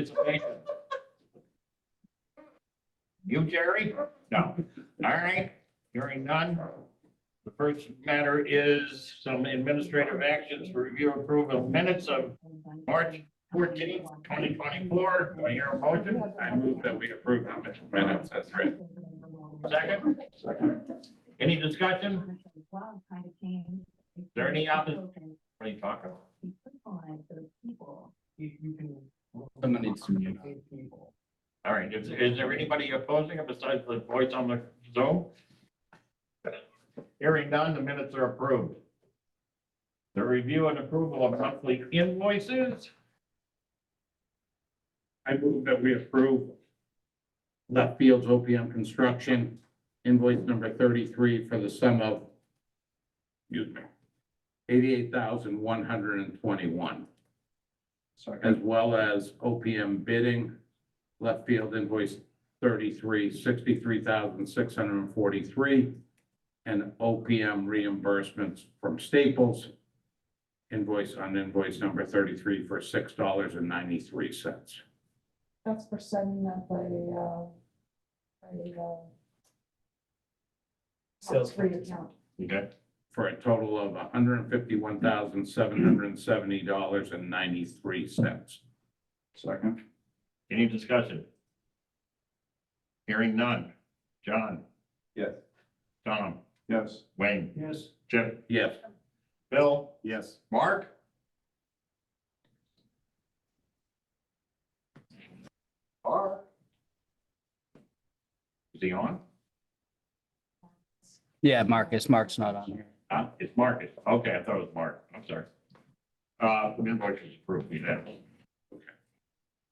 participation? You, Jerry? No. All right, hearing none. The first matter is some administrative actions for review approval of minutes of March 14th, 2024. Do I hear a motion? I move that we approve the minutes as written. Second? Any discussion? Is there any opposition? What are you talking about? Someone needs to mute. All right, is there anybody opposing it besides the voice on the Zoom? Hearing none, the minutes are approved. The review and approval of monthly invoices. I move that we approve Left Field's OPM Construction invoice number 33 for the sum of, excuse me, 88,121. As well as OPM bidding, Left Field invoice 33, 63,643, and OPM reimbursements from Staples invoice number 33 for $6.93. That's for setting up a Sales free account. Okay, For a total of $151,770.93. Second. any discussion? Hearing none. John, Yes. Tom, Yes. Wayne, Yes. Chip, Yes. Bill, Yes. Mark? Mark? Is he on? Yeah, Marcus. Mark's not on here. It's Marcus. Okay, I thought it was Mark. I'm sorry. Invoice is approved, unanimous.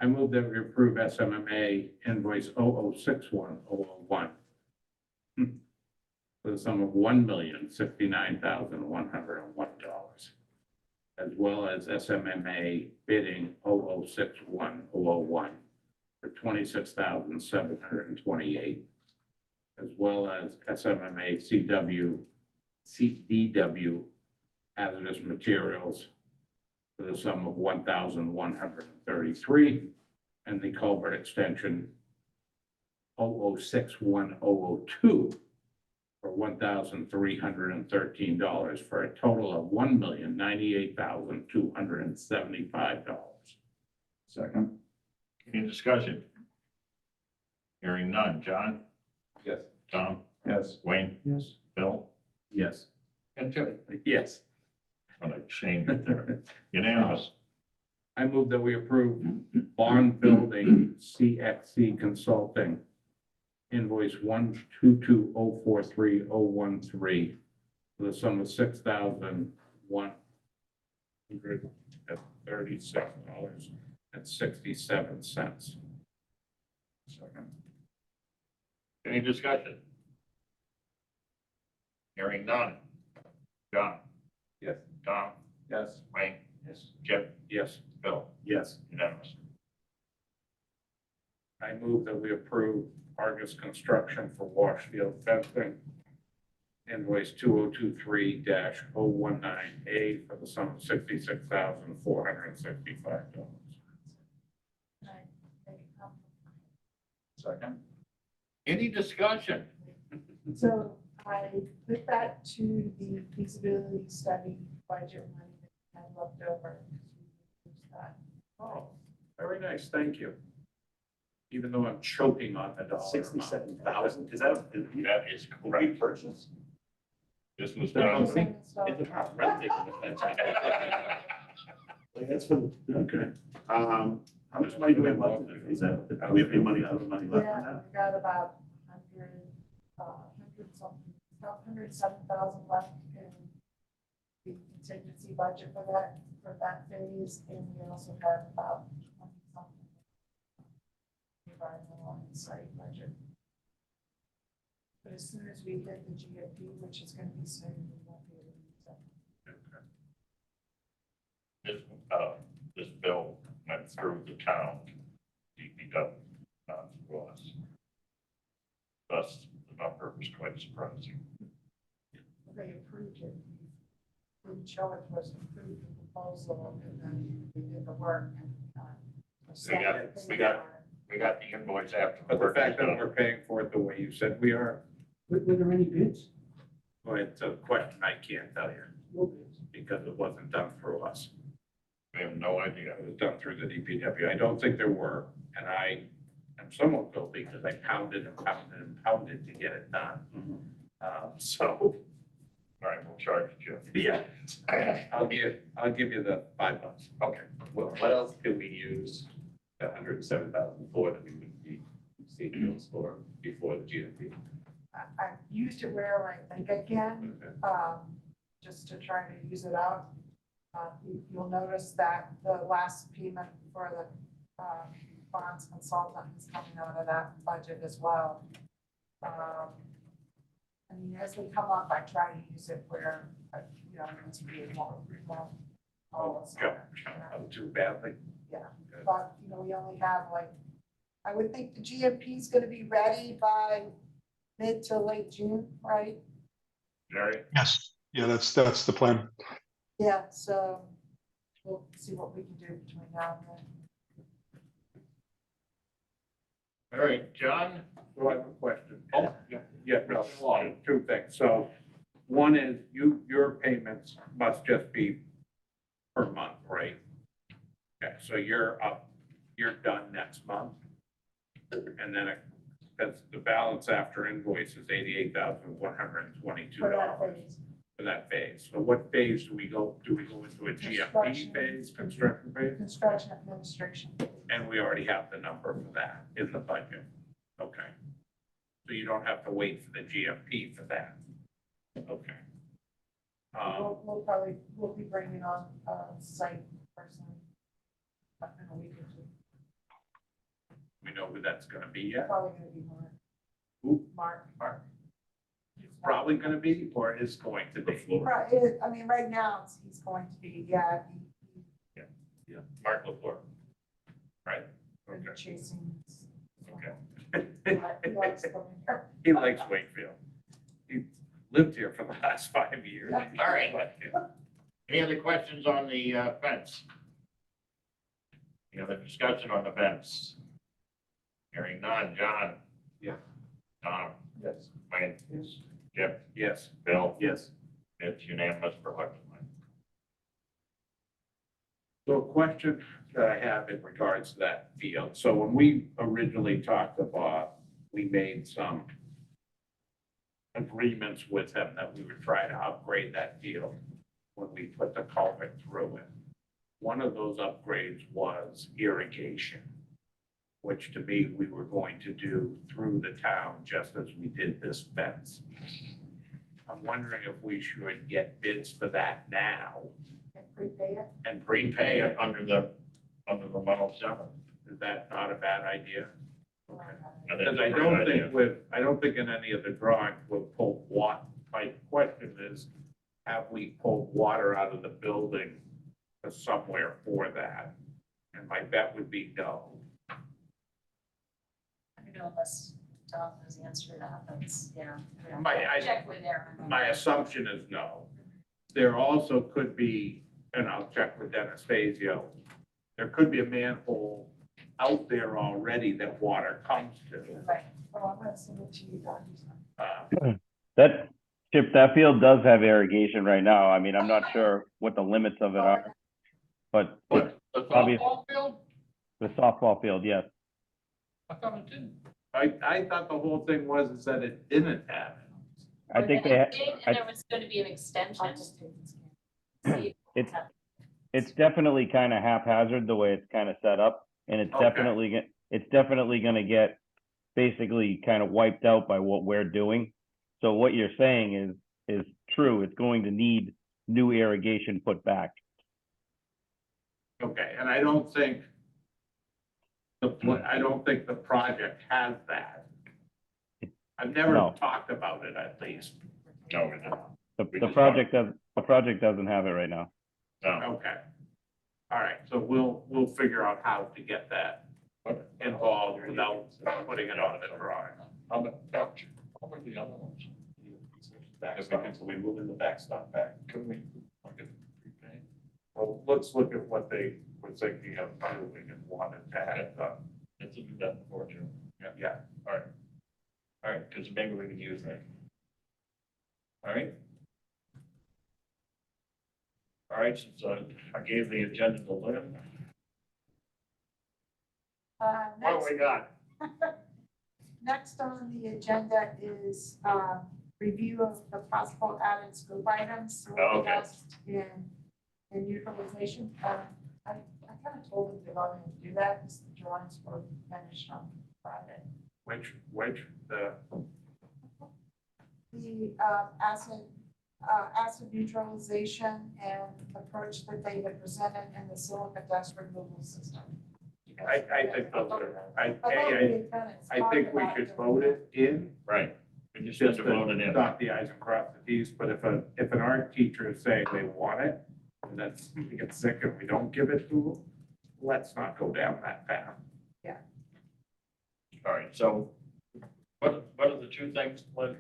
I move that we approve SMMA invoice 0061001 for the sum of $1,069,101, as well as SMMA bidding 0061001 for $26,728, as well as SMMA CDW hazardous materials for the sum of $1,133, and the culvert extension 0061002 for $1,313 for a total of $1,098,275. Second. Any discussion? Hearing none. John, Yes. Tom, Yes. Wayne, Yes. Bill, Yes. and Chip. Yes. What a shame that they're unanimous. I move that we approve bond building CXC Consulting invoice 122043013 for the sum of $6,136.67. Second. Any discussion? Hearing none. John, Yes. Tom, Yes. Wayne, Yes. Chip, Yes. Bill, Yes. unanimous. I move that we approve Argus Construction for Washfield fencing invoice 2023-019A for the sum of $66,465. Second. Any discussion? So I put that to the feasibility study budget money that I left over. Oh, very nice, thank you. Even though I'm choking on the dollar amount. 67,000, is that is right purchase? This was No, done. see, It's not renting. Like, that's for, okay. How much money do we have left? Is that, do we have any money, other money left on Yeah, that? we got about 107,000 left in the contingency budget for that phase, and we also have about 20 something environmental and site budget. But as soon as we hit the GFP, which is going to be soon, we won't be able to use that. This bill went through the town, DPW, not through us. Thus, the number was quite surprising. They approved it. We showed it was approved the proposal, and then we did the work, and We got the invoice after. But the fact that we're paying for it the way you said we are, Were there any bids? well, it's a question I can't tell you, No bids. because it wasn't done through us. We have no idea. It was done through the DPW. I don't think there were, and I am somewhat guilty because I pounded and pounded and pounded to get it done. So, All right, we'll charge you. yeah, I'll give you the $5. Okay. What else could we use that 107,000 for that we would be seeing bills for before the GMP? I've used it where I think I can, just to try to use it out. You'll notice that the last payment for the bonds consultant is coming out of that budget as well. I mean, as they come up, I try to use it where, you know, it's really more. Too badly. But, you know, we only have like, I would think the GMP is gonna be ready by mid to late June, right? Jerry? Yes, yeah, that's the plan. Yeah, so we'll see what we can do between now and then. All right, John? So I have a question. Oh, yeah. Yeah, no, two things. So one is your payments must just be per month, right? Okay, so you're done next month. And then that's the balance after invoice is $88,122 For that phase. for that phase. So what phase do we go into a GFP Construction. phase, construction phase? Construction administration. And we already have the number for that in the budget. Okay. So you don't have to wait for the GFP for that. Okay. We'll be bringing on site person in a week or two. We know who that's gonna be yet? Probably gonna be Mark. Who? Mark. It's probably gonna be, or is going to He be. probably, I mean, right now, he's going to be, yeah, Mark LaFleur. Right. he's Okay. chasing. Okay. He likes coming here. He likes Wakefield. He lived here for the last 5 years. Yeah. All right. Any other questions on the fence? Any other discussion on the fence? Hearing none. John? Yeah. Tom? Yes. Wayne? Yes. Chip? Yes. Bill? Yes. It's unanimous for Hudson. So a question that I have in regards to that field. So when we originally talked about, we made some agreements with them that we would try to upgrade that field when we put the culvert through it. One of those upgrades was irrigation, which to me, we were going to do through the town, just as we did this fence. I'm wondering if we should get bids for that now Prepay it. and Prepay it under the 107. Is that not a bad idea? And Because it's I a don't great idea. think I don't think in any of the drawings we'll pull water. My question is, have we pulled water out of the building to somewhere for that? And my bet would be no. I don't know unless Tom knows the answer to that, that's, yeah. Check with Aaron. My assumption is no. There also could be, and I'll check with Dennis Fazio, there could be a manhole out there already that water comes to. Right. Oh, I'm gonna send it to you, Doug. That field does have irrigation right now. I mean, I'm not sure what the limits of it are, but What, the obvious- softball field? the softball field, yes. I thought it didn't. I thought the whole thing was that it didn't have it. I think they, And there was going to be an extension. I'll just take this. it's, it's definitely kind of haphazard the way it's kind of set up. And it's Okay. definitely gonna get basically kind of wiped out by what we're doing. So what you're saying is true. It's going to need new irrigation put back. Okay, and I don't think the project has that. I've never No. talked about it, at least. No, we didn't. The project doesn't have it right now. No. Okay. All right, so we'll figure out how to get that involved without putting it on the drawing. How about the other ones? Backstop, so we move in the backstop back. Could we look at prepay? Well, let's look at what they was thinking of moving and wanted to have done. It's been done before too. Yeah, All right, because maybe we can use that. All right. All right, since I gave the agenda to Lynn, what Next, do we got? next on the agenda is, review of the possible added scope items. So we'll Okay. just in neutralization. I kind of told them to go ahead and do that, because the drawings were finished on Friday. which, The acid neutralization and approach that they had presented in the silica dust removal system. I think those are, I thought we had kind of I think we talked should about vote it in. Right. We just have Just to to vote it in. dot the i's and cross the t's, but if an art teacher is saying they want it, and then we get sick and we don't give it to them, let's not go down that path. All right, so what are the two things, Lynn?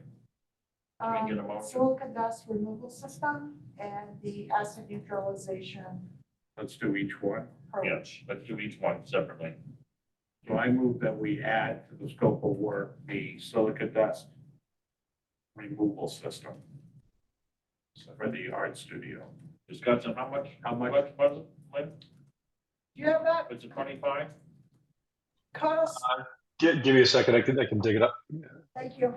Can we get a motion? Silica dust removal system and the acid neutralization Let's do each one. approach. Let's do each one separately. So I move that we add to the scope of work the silica dust removal system for the art studio. Discussion, how much? How much? What was it, Lynn? Do you have that Was it 25? cost? Give me a second, I can dig it up. Thank you.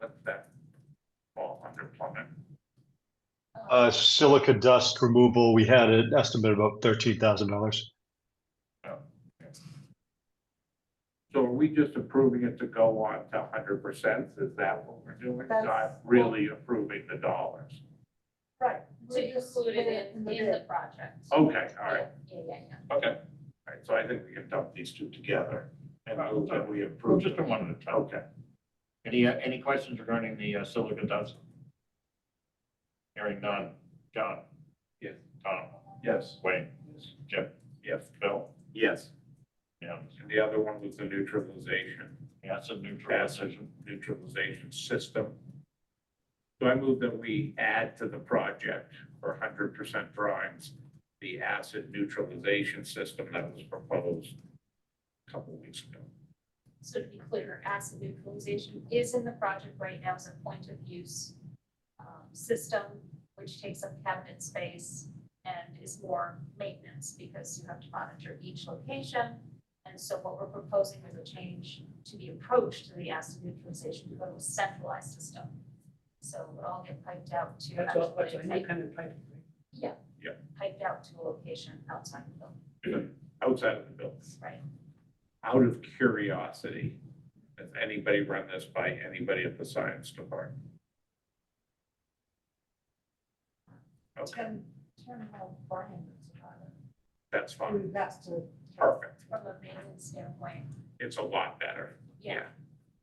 Let that fall under plumbing. Silica dust removal, we had an estimate of about $13,000. So are we just approving it to go on to 100%? Is that what we're doing? That's- Not really approving the dollars? Right. To We're just include it putting in the the bid. project. Okay, all right. Yeah. Okay. All right, so I think we can dump these two together and Right. move that we We'll approve. just do one at a time. Okay. Any questions regarding the silica dust? Hearing none. John? Yes. Tom? Yes. Wayne? Jim? Yes. Bill? Yes. Yeah. And the other one was the neutralization, Acid neutralization. acid neutralization system. So I move that we add to the project for 100% drawings, the acid neutralization system that was proposed a couple of weeks ago. So to be clear, acid neutralization is in the project right now as a point of use system, which takes up cabinet space and is more maintenance because you have to monitor each location. And so what we're proposing is a change to the approach to the acid neutralization to go to a centralized system. So it would all get piped out to. That's an actually pipe- independent pipe. Yeah. Yeah. Piped out to a location outside the building, Outside of the building. right? Out of curiosity, has anybody run this by anybody at the science department? Okay, Tim O'Brien knows about it. that's Do fine. his best to. Perfect. From a maintenance standpoint, It's a lot better. yeah.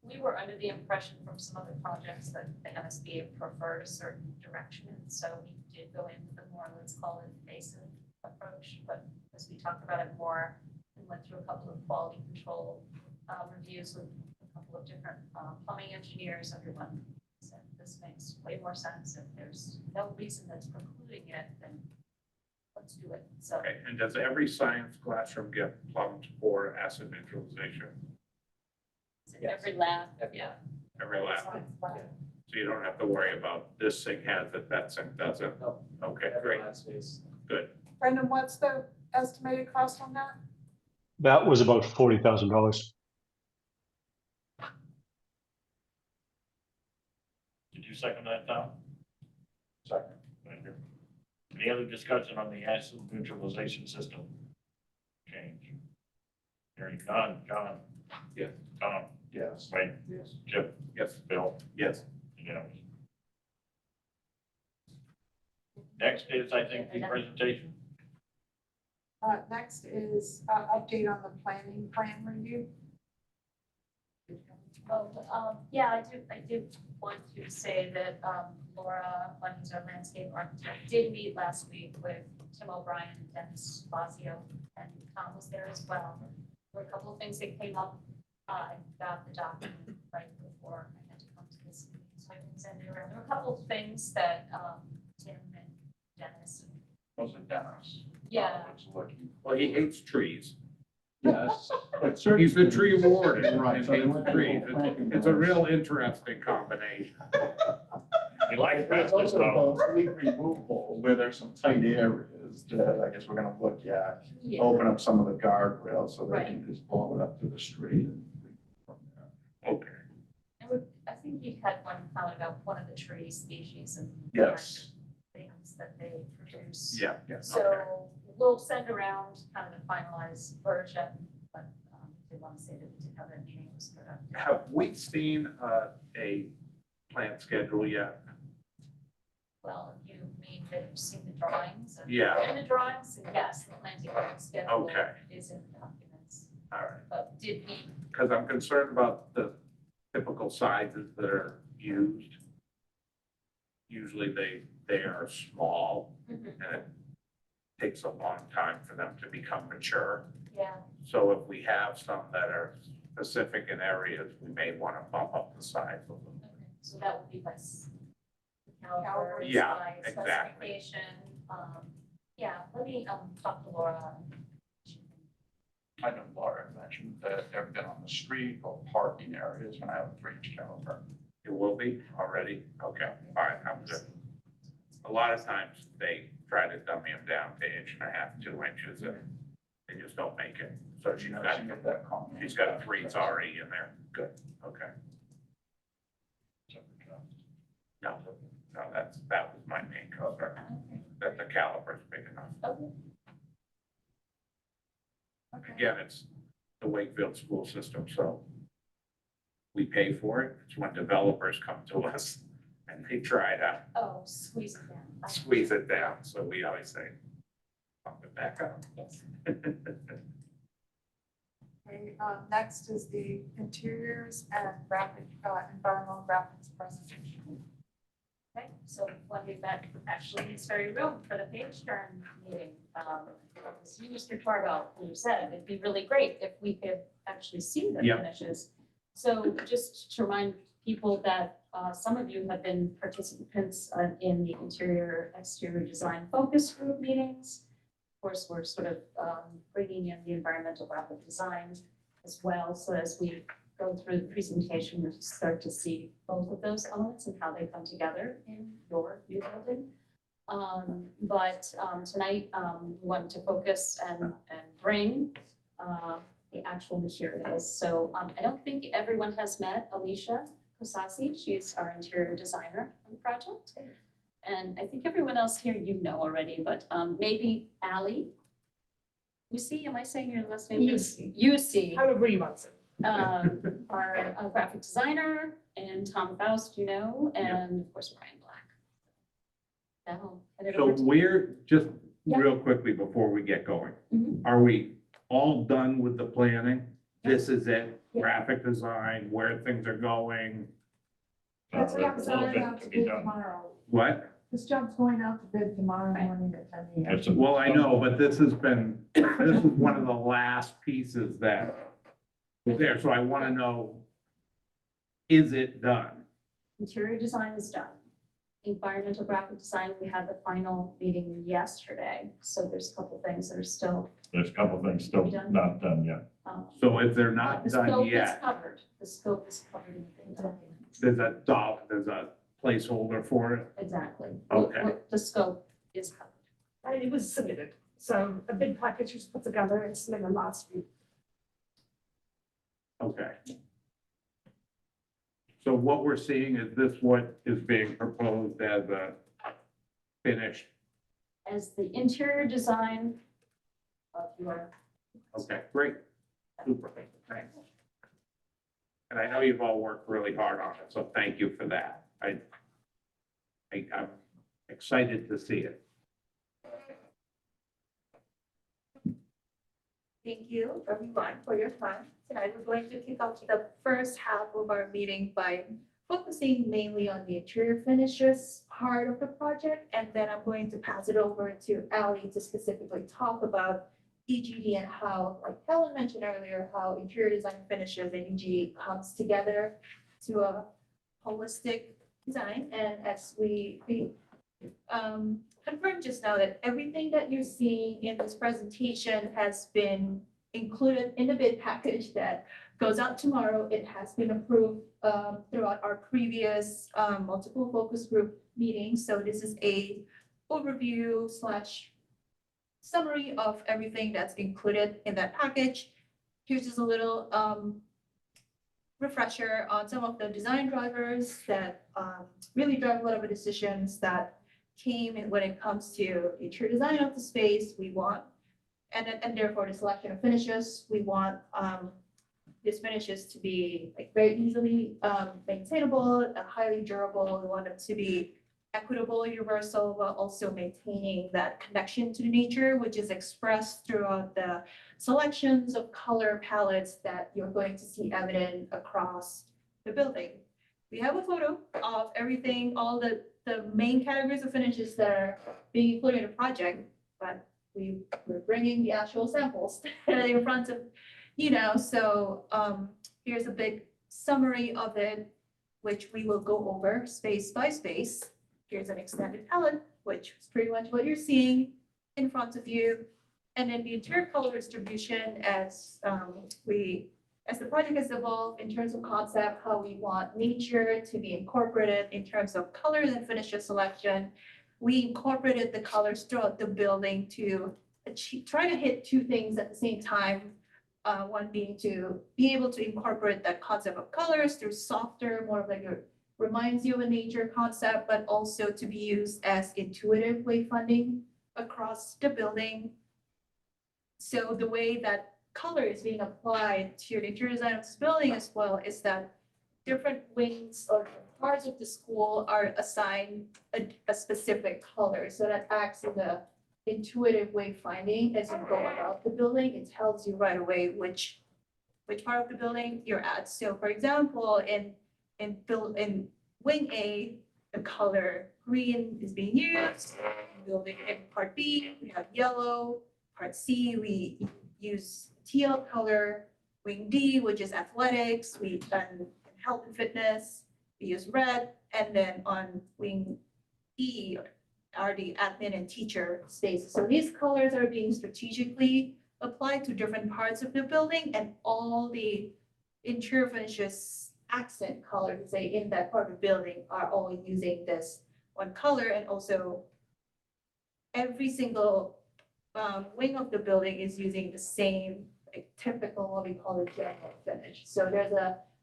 We were under the impression from some other projects that the MSBA preferred a certain direction, and so we did go in with a more, let's call it invasive approach, but as we talked about it more, we went through a couple of quality control reviews with a couple of different plumbing engineers, everyone said this makes way more sense. If there's no reason that's precluding it, then let's do it. So Okay, and does every science classroom get plumbed for acid neutralization? it's in every lab, yeah. Every lab? Science lab. So you don't have to worry about this thing has it, that thing doesn't? No. Okay, great, good. Brendan, what's the estimated cost on that? That was about $40,000. Did you second that, Tom? Second. Thank you. Any other discussion on the acid neutralization system change? Hearing none. John? Yes. Tom? Yes. Wayne? Yes. Jim? Yes. Bill? Yes. Unanimous. Next is, I think, the presentation. Next is update on the planning plan review. Yeah, I do want to say that Laura, who's our landscape architect, did meet last week with Tim O'Brien and Dennis Fazio, and Tom was there as well. There were a couple of things that came up. I got the document right before I had to come to this meeting, so I can send it around. There were a couple of things that, Tim and Dennis, Was it Dennis? yeah, Was looking. Well, he hates trees. Yes, but certainly. He's the tree warden, Right, and so they hates went to trees. the planting It's a boards. real interesting combination. You like There's Festus also though. those leaf removal where there's some tight areas that I guess we're gonna look at. yeah, Open up some of the guardrails so they Right. can just blow it up to the street and from there. Okay. I think you had one comment about one of the tree species and Yes. things that they produce. Yeah, yeah. Okay. So we'll send around kind of the finalized version, but did want to say that we did have that meeting, it was productive. Have we seen a plant schedule yet? Well, you mean that you've seen the drawings? and- Yeah. In the drawings, yes, the planting schedule Okay. is in the documents, All right. but did we, Because I'm concerned about the typical sizes that are used. Usually they are small and it takes a long time for them to become mature. yeah, So if we have some that are specific in areas, we may want to bump up the size of them. okay, so that would be by caliber, Caliber. Yeah, size, exactly. specification, yeah, let me, talk to Laura. I know Laura mentioned that they've been on the street or parking areas when I have a 3-inch caliber. It will be already? Okay, all right, I'm good. A lot of times they try to dummy them down to 1.5 inches, 2 inches, and they just don't make it. So she's Never got, seen it that common. she's got 3s already in there. Good, okay. No, no, that was my main concern, that the caliper's big enough. Okay, Okay. Again, it's the Wakefield school system, so we pay for it. It's when developers come to us and they try to oh, squeeze it down. squeeze it down, so we always say, pump it back up. Yes. Okay, next is the interiors and graphic, environmental graphics presentation. Okay, so when we met actually in this very room for the page turn meeting, as you, Mr. Tarbell, who said it'd be really great if we could actually see the Yep. finishes. So just to remind people that some of you have been participants in the interior exterior design focus group meetings. Of course, we're sort of bringing in the environmental graphic design as well. So as we go through the presentation, we'll start to see both of those elements and how they come together in your new building. But tonight, we want to focus and bring the actual materials. So I don't think everyone has met Alicia Kosasi. She's our interior designer on the project. And I think everyone else here you know already, but maybe Ally. Yusi, am I saying your last name? Yusi. Yusi, However you want to. our graphic designer, and Tom Faust, you know, and of course Brian Black. Now, head it So over to- we're, just Yeah. real quickly before we get going, Mhm. are we all done with the planning? This is it, Yeah. graphic design, where things are going, This A job's little going bit out to to be bid done. tomorrow. what? This job's going out to bid tomorrow Right. morning at 10 a.m. It's a- Well, I know, but this is one of the last pieces that was there, so I want to know, is it done? Interior design is done. Environmental graphic design, we had the final meeting yesterday, so there's a couple things that are still. There's a couple things still not done yet. So if they're not The done scope is yet, covered, the scope is covered in the documents. there's a placeholder for it? Exactly. Okay. The scope is covered. And it was submitted. So a big package was put together and submitted last week. Okay. So what we're seeing, is this what is being proposed as a finished? As the interior design of your. Okay, great. Super, thanks. And I know you've all worked really hard on it, so thank you for that. I'm excited to see it. Thank you, everyone, for your time. Tonight, we're going to kick off the first half of our meeting by focusing mainly on the interior finishes part of the project. And then I'm going to pass it over to Ally to specifically talk about EGD and how, like Helen mentioned earlier, how interior design finishes and EGD comes together to a holistic design, and as we confirmed just now that everything that you're seeing in this presentation has been included in the bid package that goes out tomorrow. It has been approved throughout our previous multiple focus group meetings. So this is a overview slash summary of everything that's included in that package. Here's just a little refresher on some of the design drivers that really drive a lot of the decisions that came in when it comes to interior design of the space. We want, and therefore the selection of finishes, we want these finishes to be like very easily maintainable, highly durable. We want them to be equitable, universal, while also maintaining that connection to nature, which is expressed throughout the selections of color palettes that you're going to see evident across the building. We have a photo of everything, all the main categories of finishes that are being included in the project, but we're bringing the actual samples in front of, so here's a big summary of it, which we will go over space by space. Here's an extended palette, which is pretty much what you're seeing in front of you. And then the interior color distribution as the project has evolved in terms of concept, how we want nature to be incorporated in terms of colors and finishes selection. We incorporated the colors throughout the building to try to hit two things at the same time. One being to be able to incorporate that concept of colors through softer, more of like reminds you of a nature concept, but also to be used as intuitive wayfinding across the building. So the way that color is being applied to the interior design of this building as well is that different wings or parts of the school are assigned a specific color. So that acts as a intuitive wayfinding as you go about the building. It tells you right away which part of the building you're at. So for example, in wing A, the color green is being used. Building in part B, we have yellow. Part C, we use teal color. Wing D, which is athletics, and health and fitness, we use red. And then on wing E are the admin and teacher spaces. So these colors are being strategically applied to different parts of the building, and all the interior finishes accent colors, say in that part of the building, are all using this one color. And also every single wing of the building is using the same typical, what we call a general finish. So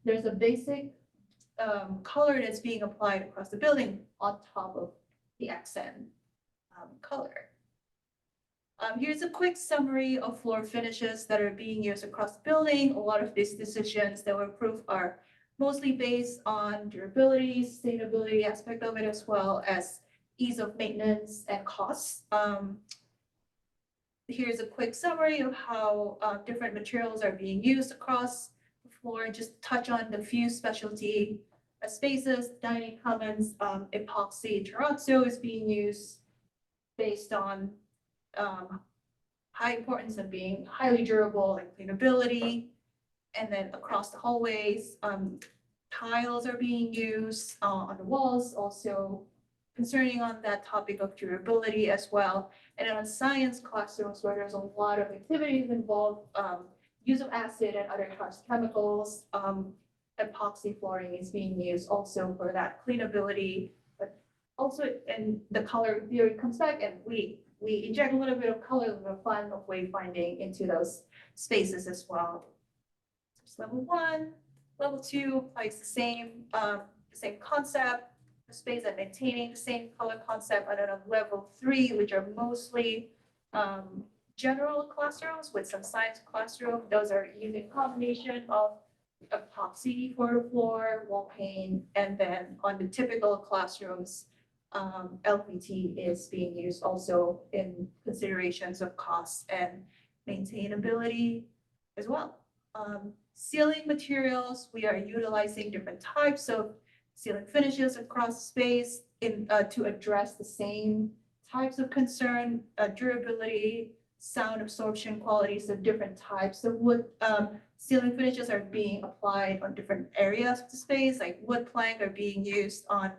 there's a basic color that's being applied across the building on top of the accent color. Here's a quick summary of floor finishes that are being used across the building. A lot of these decisions that were approved are mostly based on durability, sustainability aspect of it, as well as ease of maintenance and costs. Here's a quick summary of how different materials are being used across the floor. Just touch on the few specialty spaces, dining commons, epoxy terrazzo is being used based on high importance of being highly durable and cleanability. And then across the hallways, tiles are being used on the walls, also concerning on that topic of durability as well. And then on science classrooms where there's a lot of activities involved, use of acid and other harsh chemicals, epoxy flooring is being used also for that cleanability. But also, and the color theory comes back, and we inject a little bit of color, a little fun of wayfinding into those spaces as well. So level 1, level 2 applies the same concept, the space and maintaining the same color concept. And then on level 3, which are mostly general classrooms with some science classroom, those are using combination of epoxy for the floor, wall paint, and then on the typical classrooms, LPT is being used also in considerations of cost and maintainability as well. Ceiling materials, we are utilizing different types of ceiling finishes across space to address the same types of concern, durability, sound absorption qualities of different types of wood. Ceiling finishes are being applied on different areas of the space, like wood plank are being used on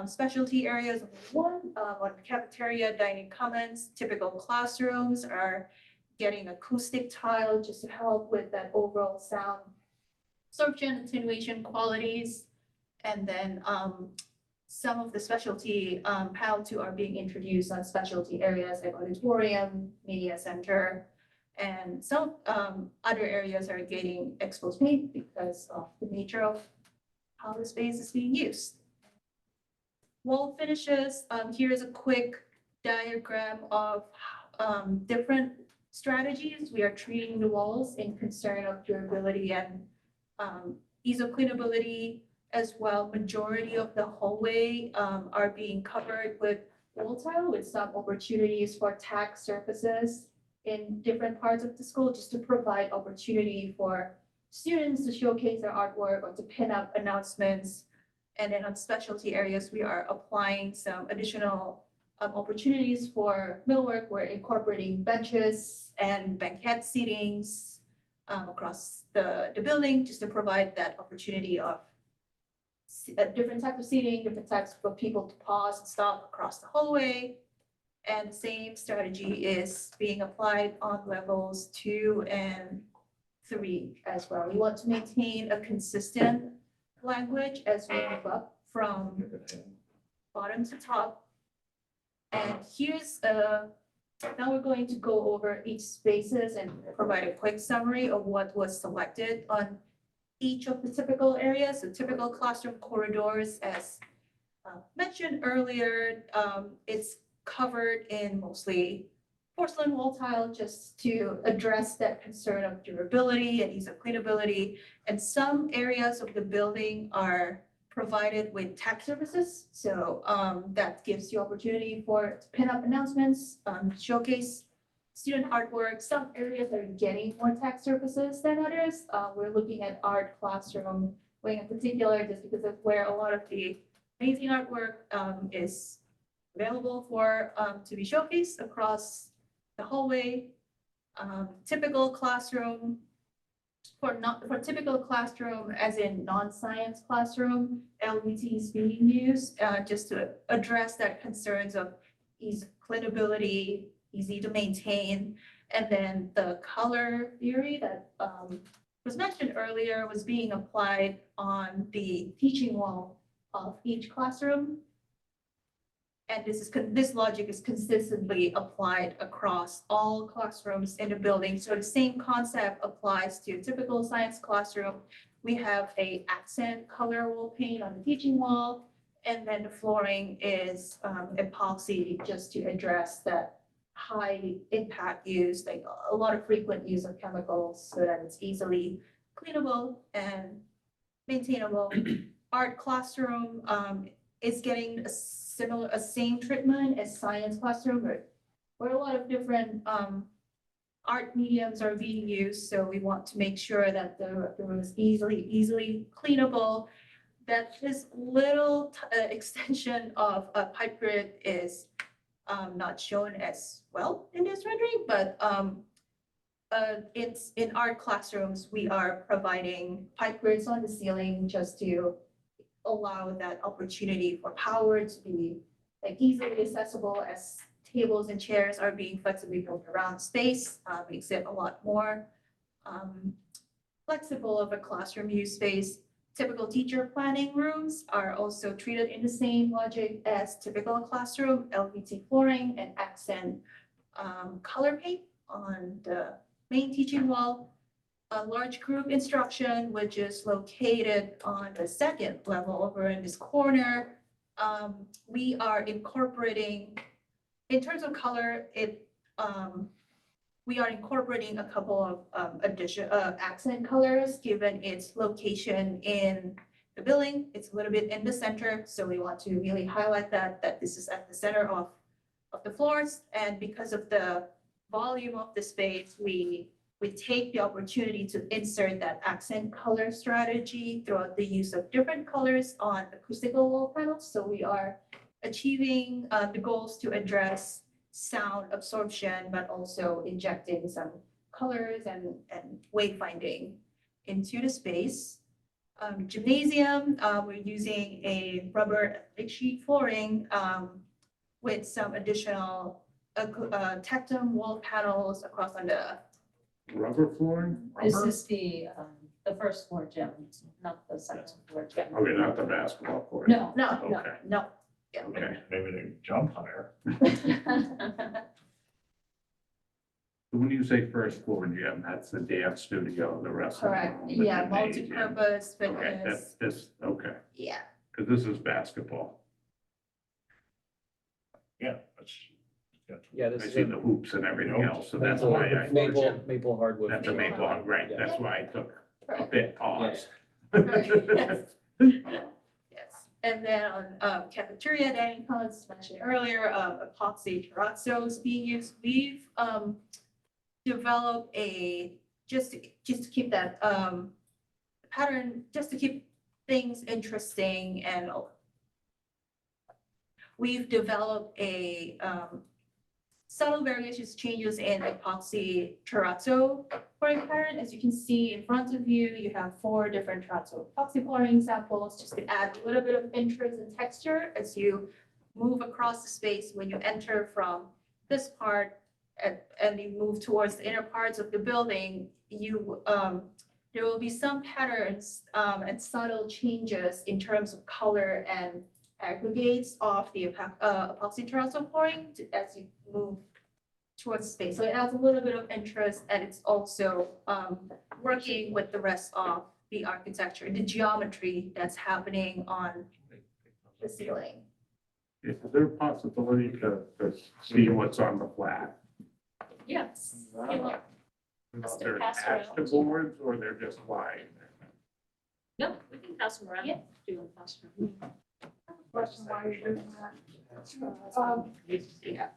specialty areas of on cafeteria, dining commons, typical classrooms are getting acoustic tile just to help with that overall sound absorption, attenuation qualities. And then some of the specialty panel two are being introduced on specialty areas like auditorium, media center. And some other areas are getting exposed paint because of the nature of how the space is being used. Wall finishes, here's a quick diagram of different strategies. We are treating the walls in concern of durability and ease of cleanability as well. Majority of the hallway are being covered with wall tile with some opportunities for tack surfaces in different parts of the school, just to provide opportunity for students to showcase their artwork or to pin up announcements. And then on specialty areas, we are applying some additional opportunities for millwork. We're incorporating benches and banquette seatings across the building, just to provide that opportunity of different types of seating, different types for people to pause and stop across the hallway. And the same strategy is being applied on levels 2 and 3 as well. We want to maintain a consistent language as we move up from bottom to top. And here's now we're going to go over each spaces and provide a quick summary of what was selected on each of the typical areas. So typical classroom corridors, as mentioned earlier, it's covered in mostly porcelain wall tile just to address that concern of durability and ease of cleanability. And some areas of the building are provided with tack surfaces. So that gives you opportunity to pin up announcemements, showcase student artwork. Some areas are getting more tack surfaces than others. We're looking at art classroom wing in particular, just because of where a lot of the amazing artwork is available for to be showcased across the hallway. Typical classroom for typical classroom, as in non-science classroom, LVT is being used just to address that concerns of ease of cleanability, easy to maintain. And then the color theory that was mentioned earlier was being applied on the teaching wall of each classroom. And this logic is consistently applied across all classrooms in the building. So the same concept applies to a typical science classroom. We have a accent color wall paint on the teaching wall, and then the flooring is epoxy, just to address that high impact use, like a lot of frequent use of chemicals, so that it's easily cleanable and maintainable. Art classroom is getting a same treatment as science classroom, where a lot of different art mediums are being used. So we want to make sure that the room is easily cleanable. That this little extension of a pipe grid is not shown as well in this rendering, but it's in art classrooms, we are providing pipe grids on the ceiling just to allow that opportunity for power to be like easily accessible, as tables and chairs are being flexibly built around space, makes it a lot more flexible of a classroom use space. Typical teacher planning rooms are also treated in the same logic as typical classroom, LVT flooring and accent color paint on the main teaching wall. A large group instruction, which is located on the second level over in this corner. We are incorporating, in terms of color, we are incorporating a couple of accent colors given its location in the building. It's a little bit in the center, so we want to really highlight that this is at the center of the floors. And because of the volume of the space, we take the opportunity to insert that accent color strategy throughout the use of different colors on acoustical wall panels. So we are achieving the goals to address sound absorption, but also injecting some colors and wayfinding into the space. Gymnasium, we're using a rubber sheet flooring with some additional tectum wall panels across on the Rubber flooring? This Rubber? is the first floor gym, not the second floor gym. Okay, not the basketball court. No, no, Okay. no. Okay. Maybe they jump higher. When you say first floor gym, that's the dance studio, the rest of it. Correct, the yeah, gymnasium. multi-purpose Okay, fitness, okay, yeah. because this is basketball. Yeah, that's. Yeah, I this is see the hoops and everything else, so that's maple, why I, maple hardwood. that's a maple, right, Yeah. that's why I took a Right. bit pause. Yes. Yes, and then on cafeteria dining codes mentioned earlier, epoxy terrazzo is being used. We've developed a, just to keep that pattern, just to keep things interesting, and we've developed a subtle variations, changes in epoxy terrazzo pouring pattern. As you can see in front of you, you have 4 different terrazzo epoxy pouring samples, just to add a little bit of interest and texture as you move across the space. When you enter from this part and you move towards the inner parts of the building, you there will be some patterns and subtle changes in terms of color and aggregates of the epoxy terrazzo pouring as you move towards space. So it adds a little bit of interest, and it's also working with the rest of the architecture, the geometry that's happening on the ceiling. Is there a possibility to see what's on the flat? Yes. You want- Must They're have passed attached to around. boards or they're just lying there? No, we can pass them around. Yeah. Do them pass them around. Question why you're doing that. Yeah.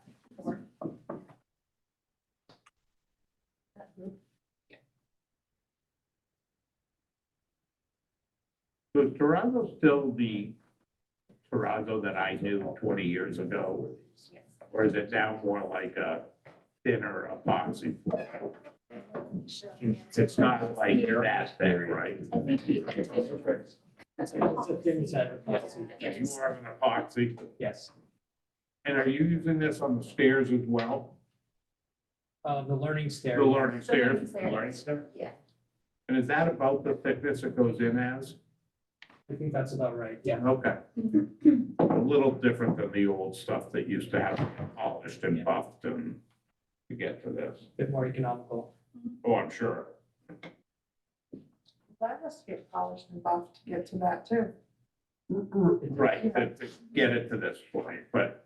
So is terrazzo still the terrazzo that I knew 20 years ago? Or is it now more like a thinner epoxy? It's not like that thick, right? I think he- It's a thin set, yes. It's more of an epoxy. Yes. And are you using this on the stairs as well? The learning stair. The learning stairs? learning stairs. Learning stair? Yeah. And is that about the thickness it goes in as? I think that's about right, yeah. Okay. A little different than the old stuff that used to have polished and buffed and to get to this. Bit more economical. Oh, I'm sure. That has to get polished and buffed to get to that too. Right, to get it to this point, but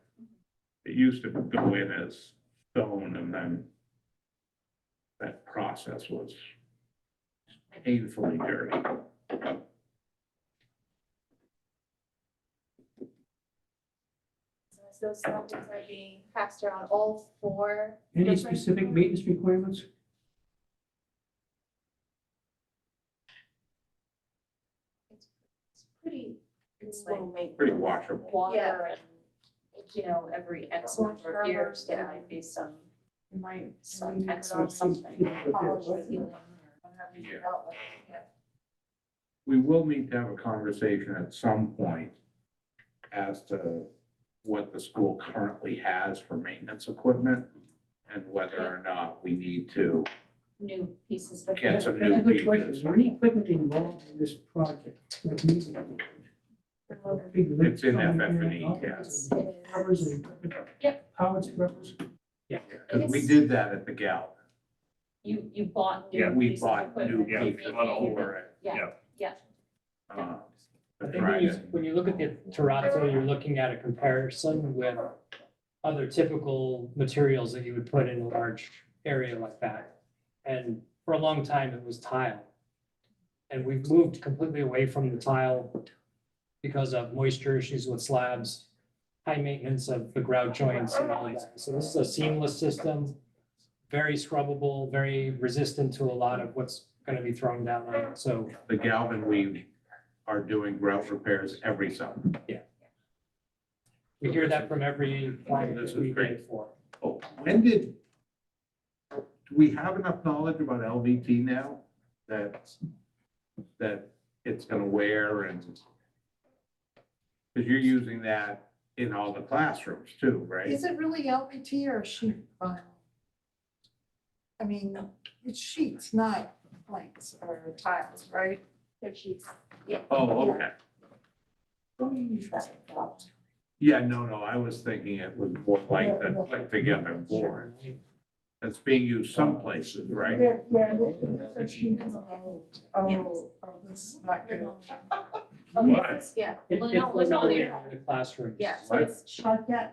it used to go in as stone and then that process was painfully dirty. So those samples are being passed around all 4. Any different- specific maintenance requirements? It's pretty It's like low maintenance. Pretty washable. water and, every X number of years, there Yeah. might be some, You might. some leave X it or on something. polish it, Ceiling. whatever you Yeah. dealt with. Yeah. We will need to have a conversation at some point as to what the school currently has for maintenance equipment and whether or not we need to New pieces. of get some I have new a question. pieces. Is there any equipment involved in this project? Like these? Big lift It's in coming FF&E, all yes. Covers and equipment? Yep. Power scrubbers? Yeah. Because we did that at the Gal. You bought new. Yeah, we pieces of bought new equipment. pieces Yeah. for it. Yeah, yeah. Uh, I to think try when you, to- when you look at the terrazzo, you're looking at a comparison with other typical materials that you would put in a large area like that. And for a long time, it was tile. And we've moved completely away from the tile because of moisture issues with slabs, high maintenance of the grout joints and all of that. So this is a seamless system, very scrubbable, very resistant to a lot of what's gonna be thrown down on it. So The Galvin, we are doing grout repairs every summer. we hear that from every client This that is we get great. it for. Oh, when did, do we have enough knowledge about LVT now that it's gonna wear and because you're using that in all the classrooms too, right? Is it really LVT or sheet vinyl? I mean, it's sheets, not planks or tiles, right? They're sheets. Oh, okay. Don't use that about. Yeah, no, I was thinking it was more like the put together board. That's being used some places, right? Yeah, they're sheets. Oh, this is not good. What? Yeah. It- Well, It's no, it's not linoleum there. in the classrooms. Yeah, so What? it's Parquet.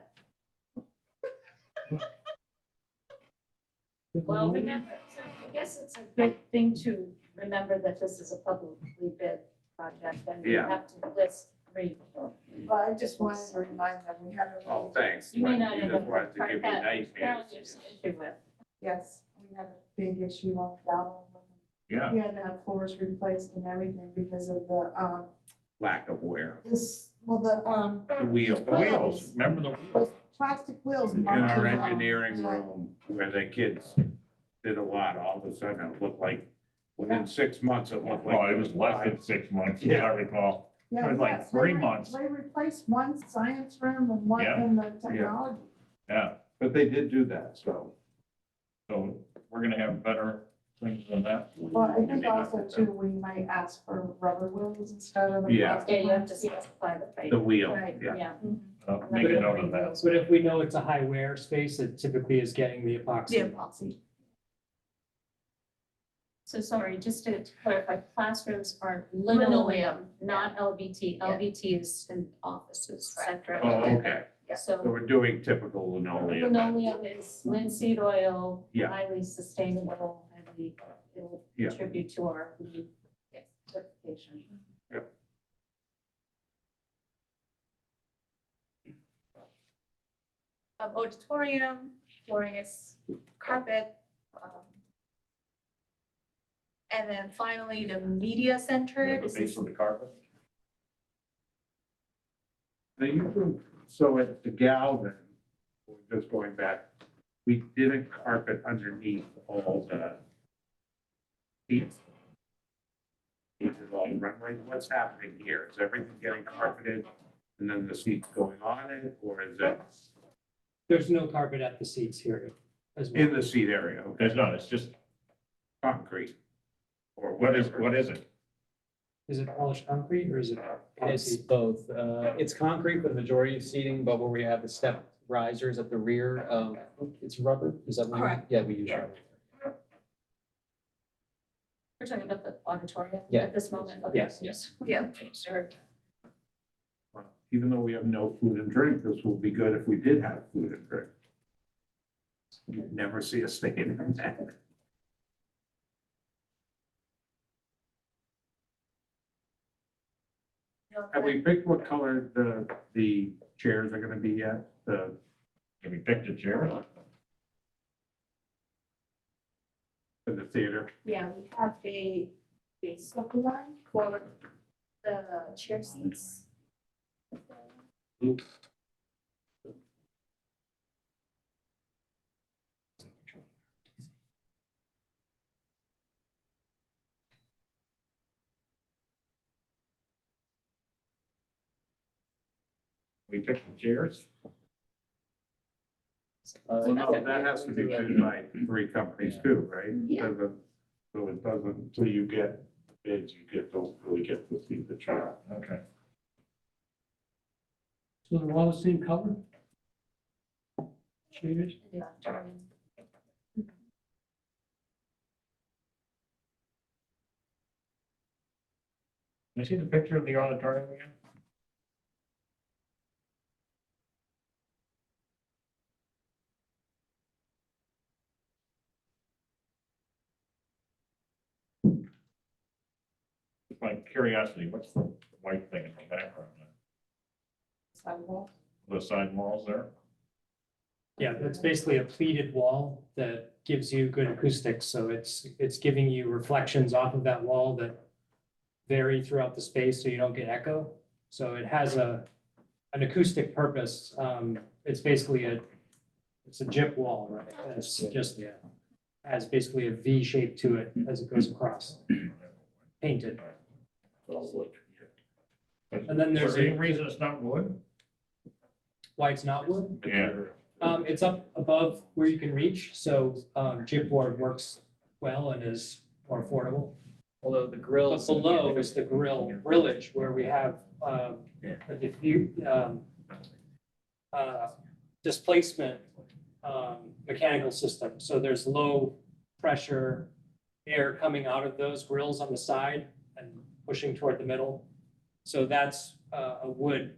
Well, remember, so I guess it's a good thing to remember that this is a publicly bid project and we Yeah. have to list three. But I just wanted to remind them, we had a. Oh, thanks. You may not You have just wanted to give me that nightmares. there's an issue with. Yes, we had a big issue on that. Yeah. We had to have floors replaced and everything because of the, Lack of wear. this, well, The wheel. The wheels, remember the wheels? plastic wheels. In our mounted on. engineering room where the kids did a lot, all of a sudden it looked like, within 6 months, it looked like. Oh, it was less than 6 months, as I recall. Yeah, It was like yes, 3 they months. They replaced one science room and one Yeah. in the technology. Yeah, But they did do that, so. so we're gonna have better things than that. Well, I think also too, we might ask for rubber wheels instead of the. Yeah. plastic Yeah, you have ones. to specify the height. The wheel, Right. yeah. Yeah. Make a note of that. But if we know it's a high wear space, it typically is getting the the epoxy. epoxy. So sorry, just to clarify, classrooms are linoleum, not LVT. Yeah. LVT is in offices, et cetera. Oh, okay. So So we're doing typical linoleum. linoleum is linseed oil, Yeah. highly sustainable, and it will Yeah. contribute to our LEED certification. Auditorium, flooring is carpet. And then finally, the media center. The This base is, of the carpet. Now you can, so at the Galvin, we're just going back, we didn't carpet underneath all the seats. Pieces all the runway. What's happening here? Is everything getting carpeted and then the seats going on it, or is it There's no carpet at the seats here as well. in the seat area? Okay, There's not, it's just, concrete. Or what is it? Is it polished concrete or is it? It's epoxy? both. It's concrete for the majority of seating, but where we have the step risers at the rear, it's rubber. Is that what? Correct. Yeah, we use rubber. We're talking about the auditorium Yeah. at this moment. Okay. Yes, yes. Yeah. Sure. Even though we have no food and drink, this will be good if we did have food and drink. You'd never see us stay in that. Have we picked what color the chairs are gonna be yet? Have we picked a chair? For the theater? Yeah, we have a circle line for the chair seats. We picked the chairs? Well, no, that has to be bid by 3 companies too, right? Yeah. So it doesn't, until you get bids, don't really get to see the chart. Okay. So they're all the same color? Chairs? The auditorium. Can I see the picture of the auditorium again? Just my curiosity, what's the white thing in the background? Sidewalk. The side walls there? Yeah, it's basically a pleated wall that gives you good acoustics. So it's giving you reflections off of that wall that vary throughout the space so you don't get echo. So it has an acoustic purpose. It's basically It's a gyp wall, right? And it's just, has basically a V shape to it as it goes across, painted. And then there's Is there any a, reason it's not wood? why it's not wood? Yeah. It's up above where you can reach, so, gypboard works well and is more affordable. Although the But grills. below is the grillage where we have, a displacement, mechanical system. So there's low pressure air coming out of those grills on the side and pushing toward the middle. So that's, a wood,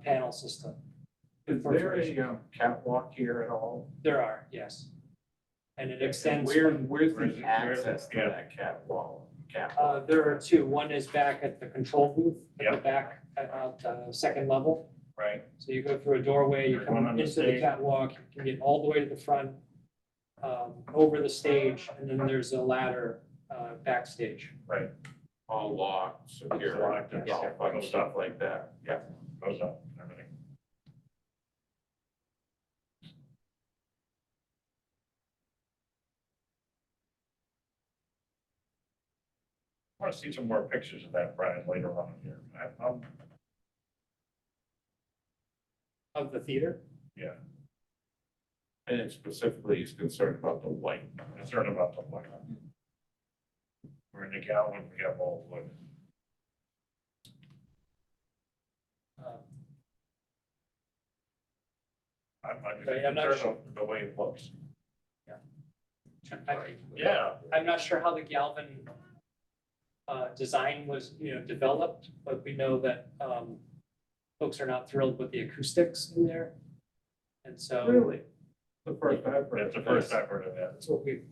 panel system. Is there a catwalk here at all? There are, yes. And it extends. Where's Where's the it- access to yeah. that catwalk? There are two. One is back at the control booth, at the Yep. back, at the second level. Right. So you go through a doorway, you There's come one on the into the stage. catwalk, you can get all the way to the front, over the stage, and then there's a ladder, backstage. Right. All locked, secure, Locked, and yeah. all fun stuff like that, yeah. Goes up, everything. I want to see some more pictures of that, Brian, later on here. Of the theater? Yeah, And it specifically is concerned about the white. I'm concerned about the white. We're in the Galvin, we have all wood. I'm Right, I'm not concerned of the way it looks. I- Yeah, I'm not sure how the Galvin, design was, developed, but we know that, folks are not thrilled with the acoustics in there. And so. The first I've heard. that's the first I've heard of that. That's what we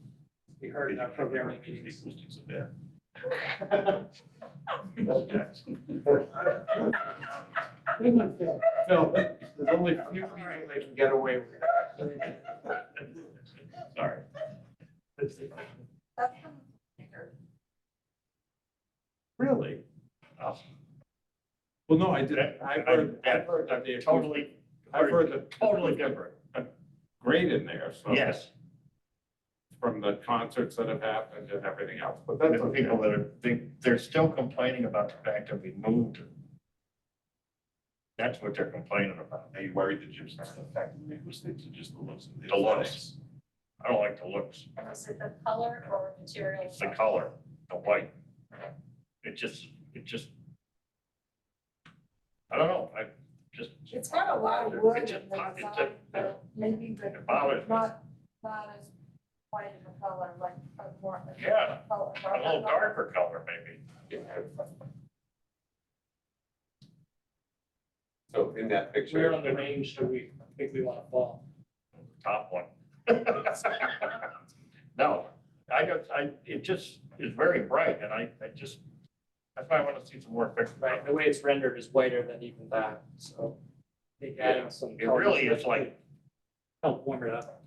heard in our programming meetings. Acoustics of that. Phil, there's only a few people that can get away with that. Sorry. That's Really? Oh. Well, no, I didn't, I've heard that the. Totally, I've heard the. totally different. Great in there, so. Yes, From the concerts that have happened and everything else, but the that's okay. people that are, they're still complaining about the fact that we moved. That's what they're complaining about. Are you worried that just the fact that the acoustics or just the looks? The looks. I don't like the looks, And is it the color or material? it's the color, the white. It just, I don't know, I just, It's got a lot of wood in It the just bothers- design, but maybe the, it bothers me. not as white of a color, like a more. Yeah, color. a little darker color maybe. So in that picture. Where on the range do we think we want to fall? Top one. No, it just is very bright and I just, that's why I want to see some more pictures. Right, the way it's rendered is whiter than even that, so. I think adding some. It really is like, Help warm it up.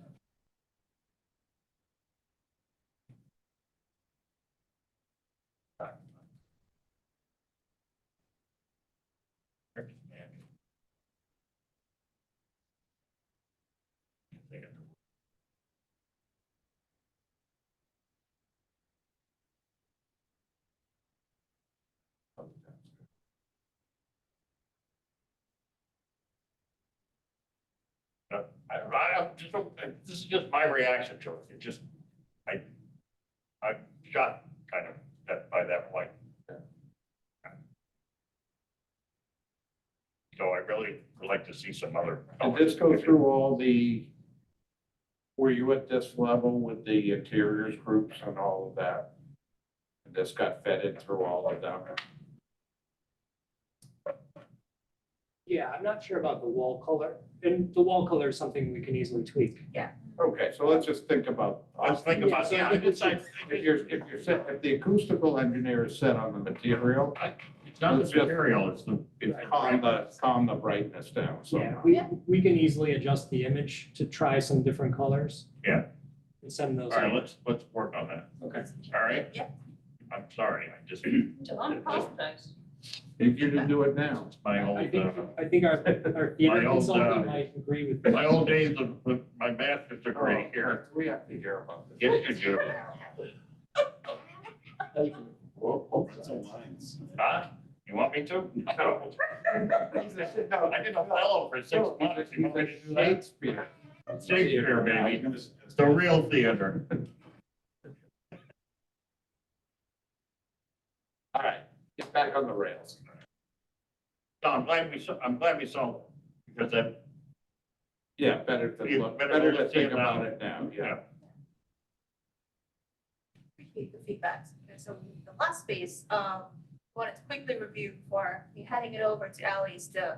I'm just, this is just my reaction to it. It just, I'm shocked kind of by that white. So I really would like to see some other. Did this go through all the, were you at this level with the interiors groups and all of that? And this got vetted through all of them? Yeah, I'm not sure about the wall color, and the wall color is something we can easily tweak. Okay, so let's just think about. Let's think about, yeah, I decide, If the acoustical engineer is set on the material, it's not the material, it's the. it's calm the brightness down, so. Yeah, we can easily adjust the image to try some different colors. Yeah. And send those. All right, out. let's work on that. Okay. All right? Yeah. I'm sorry, I just. Don't apologize. If you didn't do it now. My I old, think, I think our My theater old, consultant might agree with. my old days of my master's degree here. We have to hear about this. Yes, you do. Well, that's all lines. Huh? You want me to? No. I did a fellow for 6 months. You want me to do that? Shakespeare. Shakespeare, baby. It's the real theater. All right, get back on the rails. No, I'm glad we saw, it, because that, Yeah, better to Yeah, look, better better to to see think it about now. it now, yeah. Appreciate the feedback. Okay, so the last space, wanted to quickly review before me handing it over to Ali's, the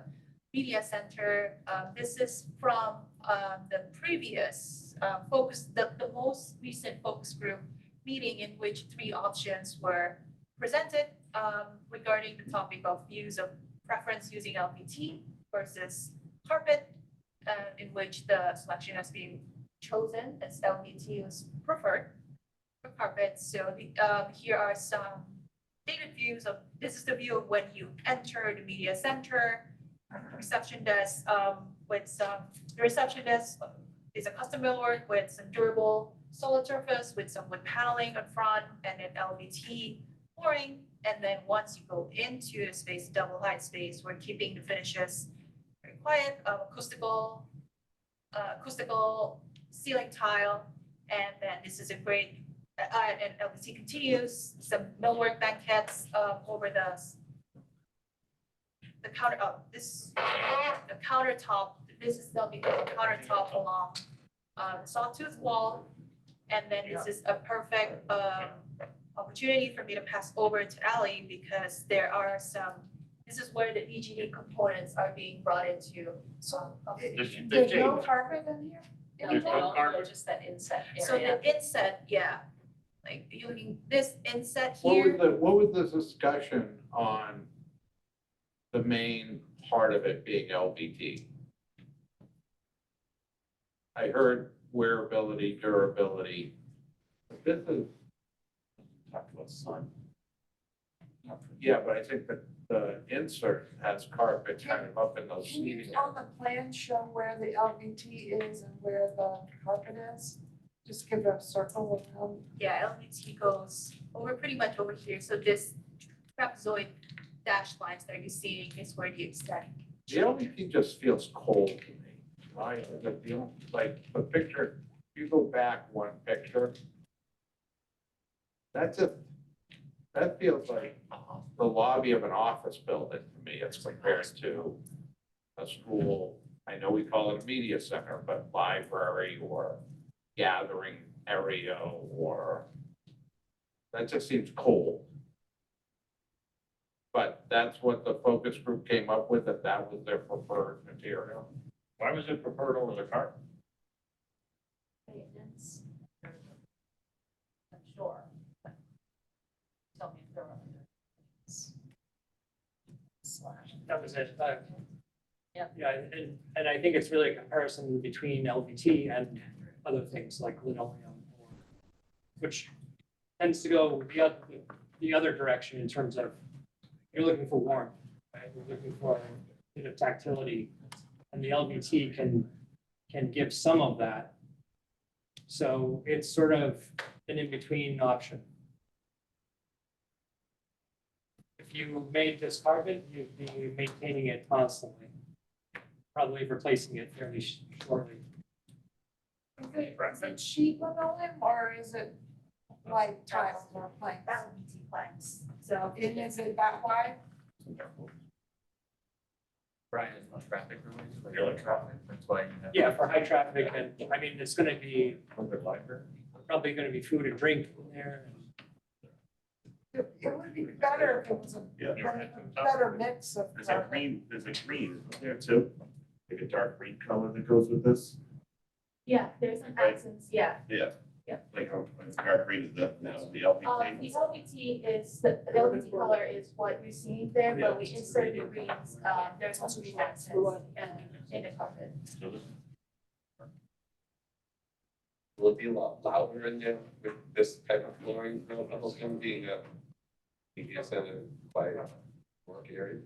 media center. This is from, the previous, the most recent focus group meeting in which 3 options were presented, regarding the topic of views of preference using LPT versus carpet, in which the selection has been chosen as LPT was preferred for carpet. So here are some dated views of, this is the view of when you enter the media center, reception desk, with some, the reception desk is a custom millwork with some durable solid surface with some wood paneling up front and then LVT flooring. And then once you go into the space, double height space, we're keeping the finishes very quiet, acoustical ceiling tile. And then this is a great, and LVT continues, some millwork banquettes, over the counter, the countertop, this is still because the countertop along, the sawtooth wall. And then this is a perfect, opportunity for me to pass over to Ali because there are some, this is where the EGD components are being brought into. There's no carpet in here? There's no carpet? Just that inset So area. the inset, yeah, like you're looking, this inset What here. was the discussion on the main part of it being LVT? I heard wearability, durability. This is, Talk about sun. yeah, but I think that the insert has carpet kind of up in those Can you seating. on the plan show where the LVT is and where the carpet is? Just give a circle around. Yeah, LVT goes over pretty much over here. So this trapezoid dashed lines that you're seeing is where the extent. The LVT just feels cold to me. Right? Like the picture, if you go back one picture, that feels like the lobby of an office building to me as compared to a school. I know we call it a media center, but library or gathering area or, that just seems cold. But that's what the focus group came up with, that was their preferred material. Why was it preferred over the carpet? Maintenance. I'm sure. but Tell me if there are other. Slash. That was it. Yeah. Yeah, and I think it's really a comparison between LVT and other things like linoleum, which tends to go the other direction in terms of, you're looking for warmth, right? You're looking for a bit of tactility, and the LVT can give some of that. So it's sort of an in-between option. If you made this carpet, you'd be maintaining it constantly, probably replacing it fairly shortly. Is it sheet linoleum or is it like tiles or planks? LVT planks. So And is it that wide? Brian, is no traffic noise, you're like traffic, that's why. you have- Yeah, for high traffic, and I mean, it's gonna be From the library. probably gonna be food and drink in there. It would be better if it was a Yeah. better mix of. There's a green there too. Like a dark green color that goes with this. yeah, there's an accents, yeah. Yeah. Yeah. Like dark green is the The LPT. LVT is, the LVT color is what you're seeing there, but we inserted the greens, there's also green accents in the carpet. Will it be a lot louder in there with this type of flooring, almost being a media center by work area.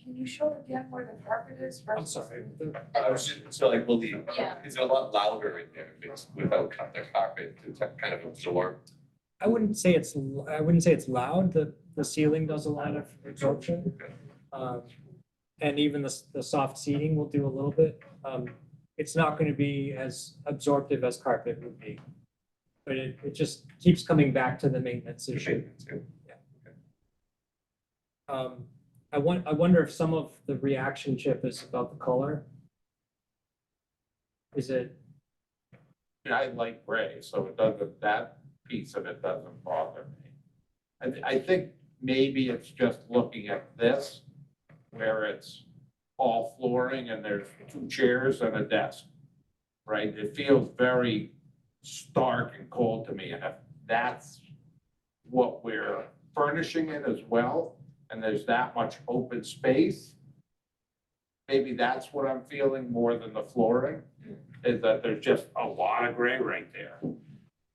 Can you show again where the carpet is? I'm versus sorry. the- I was just, so like, will the, Yeah. is it a lot louder in there if it's without the carpet to kind of absorb? I wouldn't say it's loud. The ceiling does a lot of absorption. And even the soft seating will do a little bit. It's not going to be as absorptive as carpet would be. But it just keeps coming back to the maintenance issue. I wonder if some of the reaction chip is about the color. Is it, I like gray, so it doesn't, that piece of it doesn't bother me. I think maybe it's just looking at this, where it's all flooring and there's 2 chairs and a desk, right? It feels very stark and cold to me, and if that's what we're furnishing it as well, and there's that much open space, maybe that's what I'm feeling more than the flooring, is that there's just a lot of gray right there.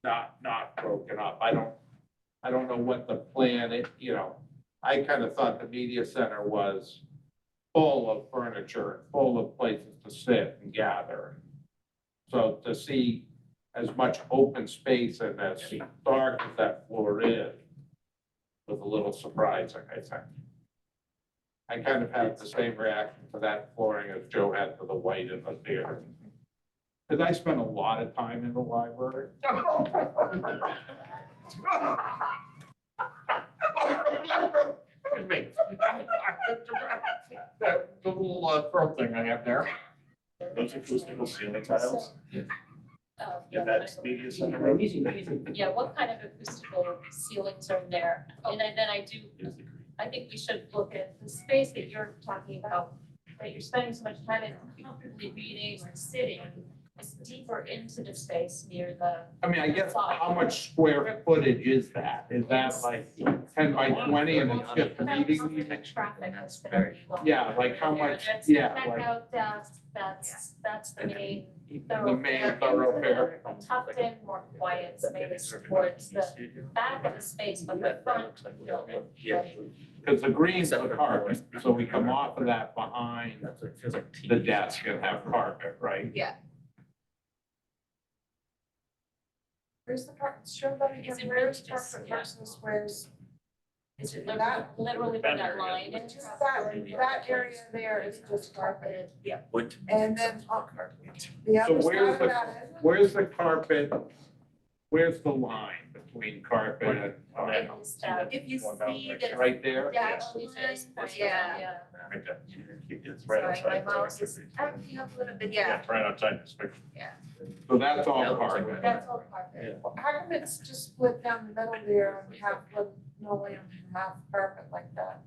Not broken up. I don't know what the plan is, you know. I kind of thought the media center was full of furniture, full of places to sit and gather. So to see as much open space and as dark as that floor is, was a little surprising, I think. I kind of had the same reaction to that flooring as Joe had to the white in the theater. Because I spent a lot of time in the library. Excuse me. That little throat thing I have there. Those acoustical ceiling tiles Yeah, in that media center room. Yeah, what kind of acoustical ceilings are there? And then I think we should look at the space that you're talking about, that you're spending so much time in comfortably reading or sitting. It's deeper into the space near the. I mean, I guess how much square footage is that? Is that like 10 by 20 and it's just a meeting? Traffic has been very low. Yeah, like how much, That's yeah, the like checkout desk, that's the main the main thoroughfare. tucked in, more quiet space towards the back of the space, but the front building. Because the green's the carpet, so we come off of that behind the desk and have carpet, right? Yeah. Where's the carpet? Show that again. Is it Where's really just- carpet yeah. versus where's? Is it That- literally where that line It's is? just that area there is just carpeted. Yeah. And then the So other where's side the- of that isn't. Where's the carpet? Where's the line between carpet and? It is that. If you see the Right there? dash It line, is, yeah. Right there. It's Sorry, right outside. my mouse is acting up a little bit, yeah. Yeah, right outside this picture. So that's all carpet. That's all carpet. How come it's just split down the middle there and half linoleum and half carpet like that?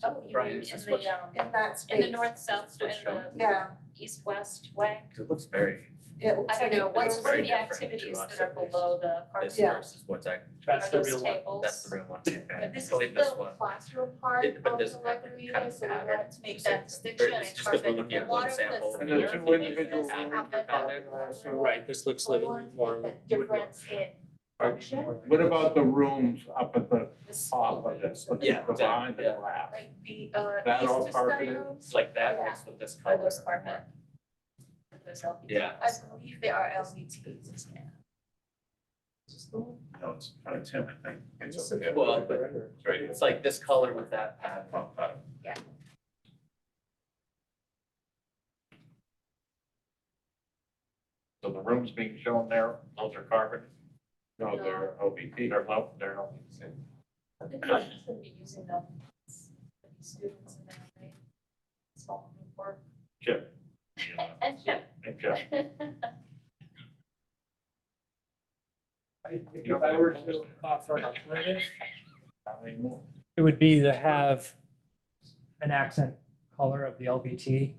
Oh, you mean in the, In that in space? the north-south, in the Yeah, east-west way? It looks very. it looks I don't like know, it what's goes- one of the different activities to that us. are below the carpet? Yeah. Versus what's that? that's the Are those real one? tables? That's the real one. But this is Believe this the one. classroom part It- but of this the library, kind of so we pattern. wanted to make that distinction It's and just 'cause we're carpet. looking at A one lot of sample. the And the two spaces individual have rooms that are in there, so- Right, this looks a little more. difference in function, What about the rooms up at the the top of this? Yeah, The behind the exactly, yeah. glass? like the That all Easter carpeted? style. It's like that Yeah. mixed with this Are color. those carpet? Those LPT? Yeah. I believe they are LVTs. No, it's kind of Tim, I think. It's okay. Well, but, right, it's like this color with that pattern. So the rooms being shown there, those are carpet, No, they're OBT. they're low, they're low. I think I'm just gonna be using them for these students in there, right? Small group work. Chip. And Chip. And Chip. If I were to offer an alternative, it would be to have an accent color of the LVT.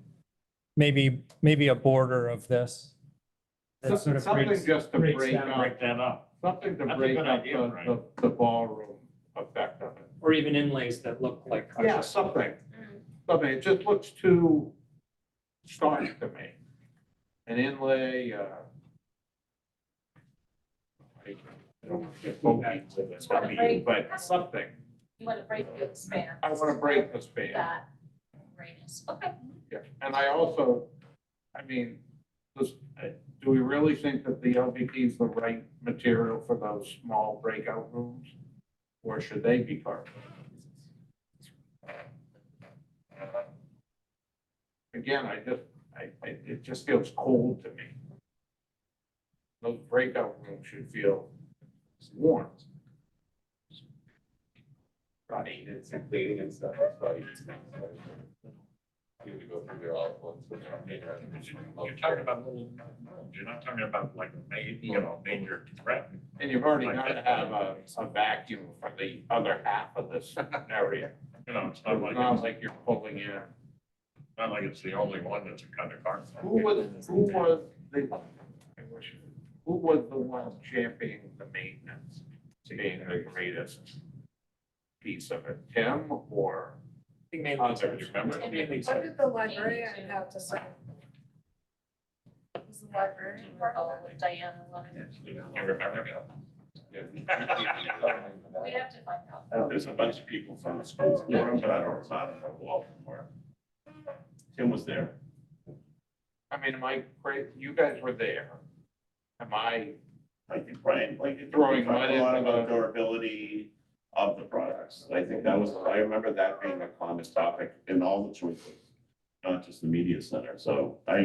Maybe a border of this. That sort of Something breaks, just to breaks break down. up, Break that up. something to That's a break good up idea, right? the ballroom effect of it. or even inlays that look like. Yeah, something, something, it just looks too stark to me. An inlay, I don't want to get pokey with this, but something. You want to break the span. I want to break the span. That radius, okay. Yeah, and I also, I mean, do we really think that the LVP is the right material for those small breakout rooms? Or should they be carpet? Again, it just feels cold to me. Those breakout rooms should feel warm. About 8 minutes and cleaning and stuff, that's probably. You would go through there all at once. You're talking about little rooms, you're not talking about like a major threat. And you've already got to have a vacuum for the other half of this area. It's It's not like you're pulling in. not like it's the only one that's a kind of car. Who was the one championing the maintenance, being the greatest piece of it, Tim or I think mainly, others? Remember? mainly, What did the librarian have to say? Was the librarian part of it? Diana, You remember? we have to find out. There's a bunch of people from the schools, but I don't know who all of them were. Tim was there. I mean, am I great? You guys were there. Am I? I think Brian, Throwing we talked mud a lot into about the- durability of the products. I think that was, I remember that being a common topic in all the choices, not just the media center. So I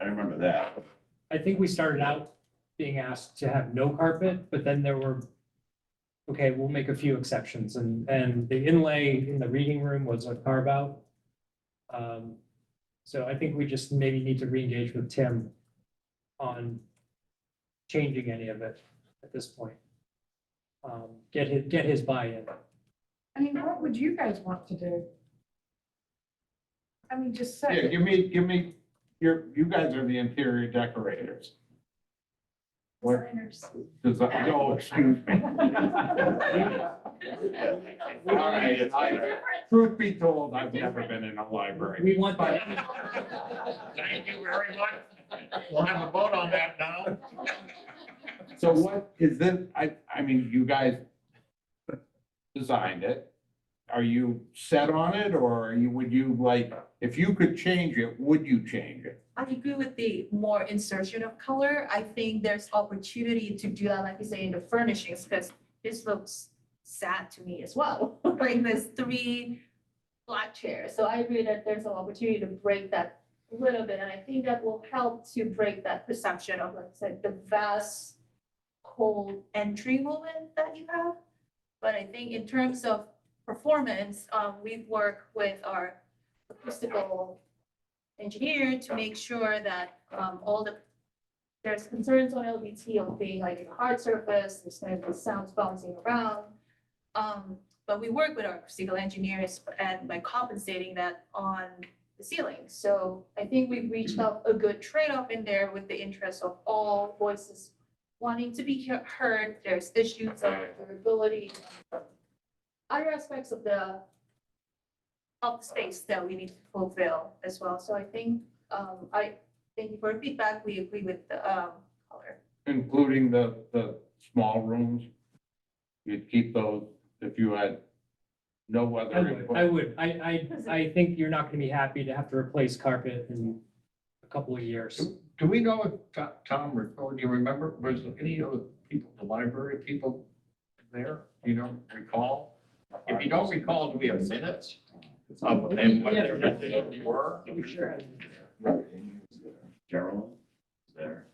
remember that. I think we started out being asked to have no carpet, but then there were, okay, we'll make a few exceptions, and the inlay in the reading room was a carve out. So I think we just maybe need to re-engage with Tim on changing any of it at this point. Get his buy-in. I mean, what would you guys want to do? I mean, just Yeah, say, give me, you guys are the interior decorators. What, no, excuse me. All right, truth be told, I've never been in a library. We want that. Thank you very much. We'll have a vote on that now. So what is this, I mean, you guys designed it. Are you set on it, or would you like, if you could change it, would you change it? I agree with the more insertion of color. I think there's opportunity to do that, like you say, in the furnishings, because this looks sad to me as well. Like there's 3 black chairs. So I agree that there's an opportunity to break that a little bit. And I think that will help to break that perception of, like I said, the vast cold entry moment that you have. But I think in terms of performance, we've worked with our acoustical engineer to make sure that there's concerns on LVT of being like a hard surface, there's going to be sounds bouncing around. But we work with our acoustical engineers and by compensating that on the ceiling. So I think we've reached out a good trade-off in there with the interest of all voices wanting to be heard. There's issues of durability, other aspects of the space that we need to fulfill as well. So I think, I thank you for the feedback. We agree with the color. Including the small rooms? You'd keep those if you had no other input? I think you're not gonna be happy to have to replace carpet in a couple of years. Do we know if Tom, or do you remember, was there any of the people, the library people there? You don't recall? If you don't recall, do we have minutes of and what their decisions were? Gerald was there.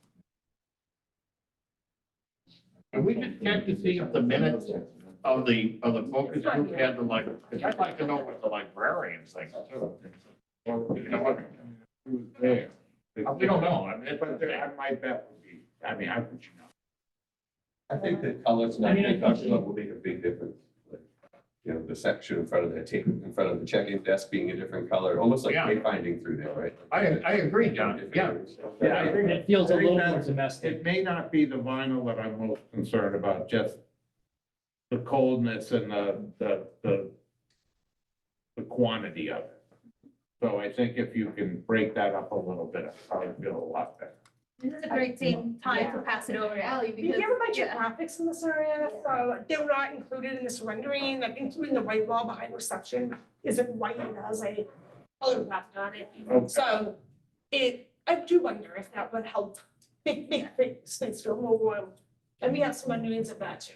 Can we just check to see if the minutes of the focus group had the like, because I'd like to know what the librarians think too. Or, you know what? Who was there? We don't know. I mean, it's. But my bet would be, I mean, how could you know? I think the colors I not mean, I being think talked about will make a big difference. Like, you know, the section in front of the table, in front of the check-in desk being a different color, almost like Yeah. wayfinding through there, right? I agree, John. Yeah. Yeah, I think It feels a I think little more that's- domestic. It may not be the vinyl that I'm most concerned about, just the coldness and the quantity of it. So I think if you can break that up a little bit, I would feel a lot better. This is a great time to pass it over to Ellie We because. have a bunch of yeah. graphics in this area, so they were not included in this rendering, like including the white wall behind reception isn't white, it has a color graphic on it. So I do wonder if that would help make space feel more warm. And we have some renderings of that too.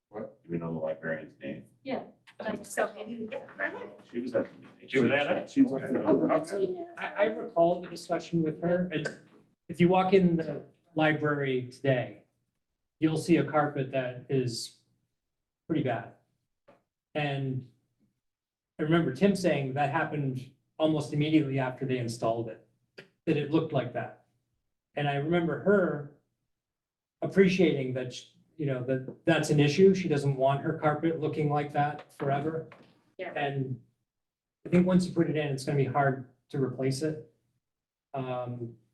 What, do we know the librarian's name? Like, so maybe. She was at the meeting. She was at it? She was at it. I recall the discussion with her, and if you walk in the library today, you'll see a carpet that is pretty bad. And I remember Tim saying that happened almost immediately after they installed it, that it looked like that. And I remember her appreciating that, that that's an issue. She doesn't want her carpet looking like that forever. Yeah. And I think once you put it in, it's gonna be hard to replace it.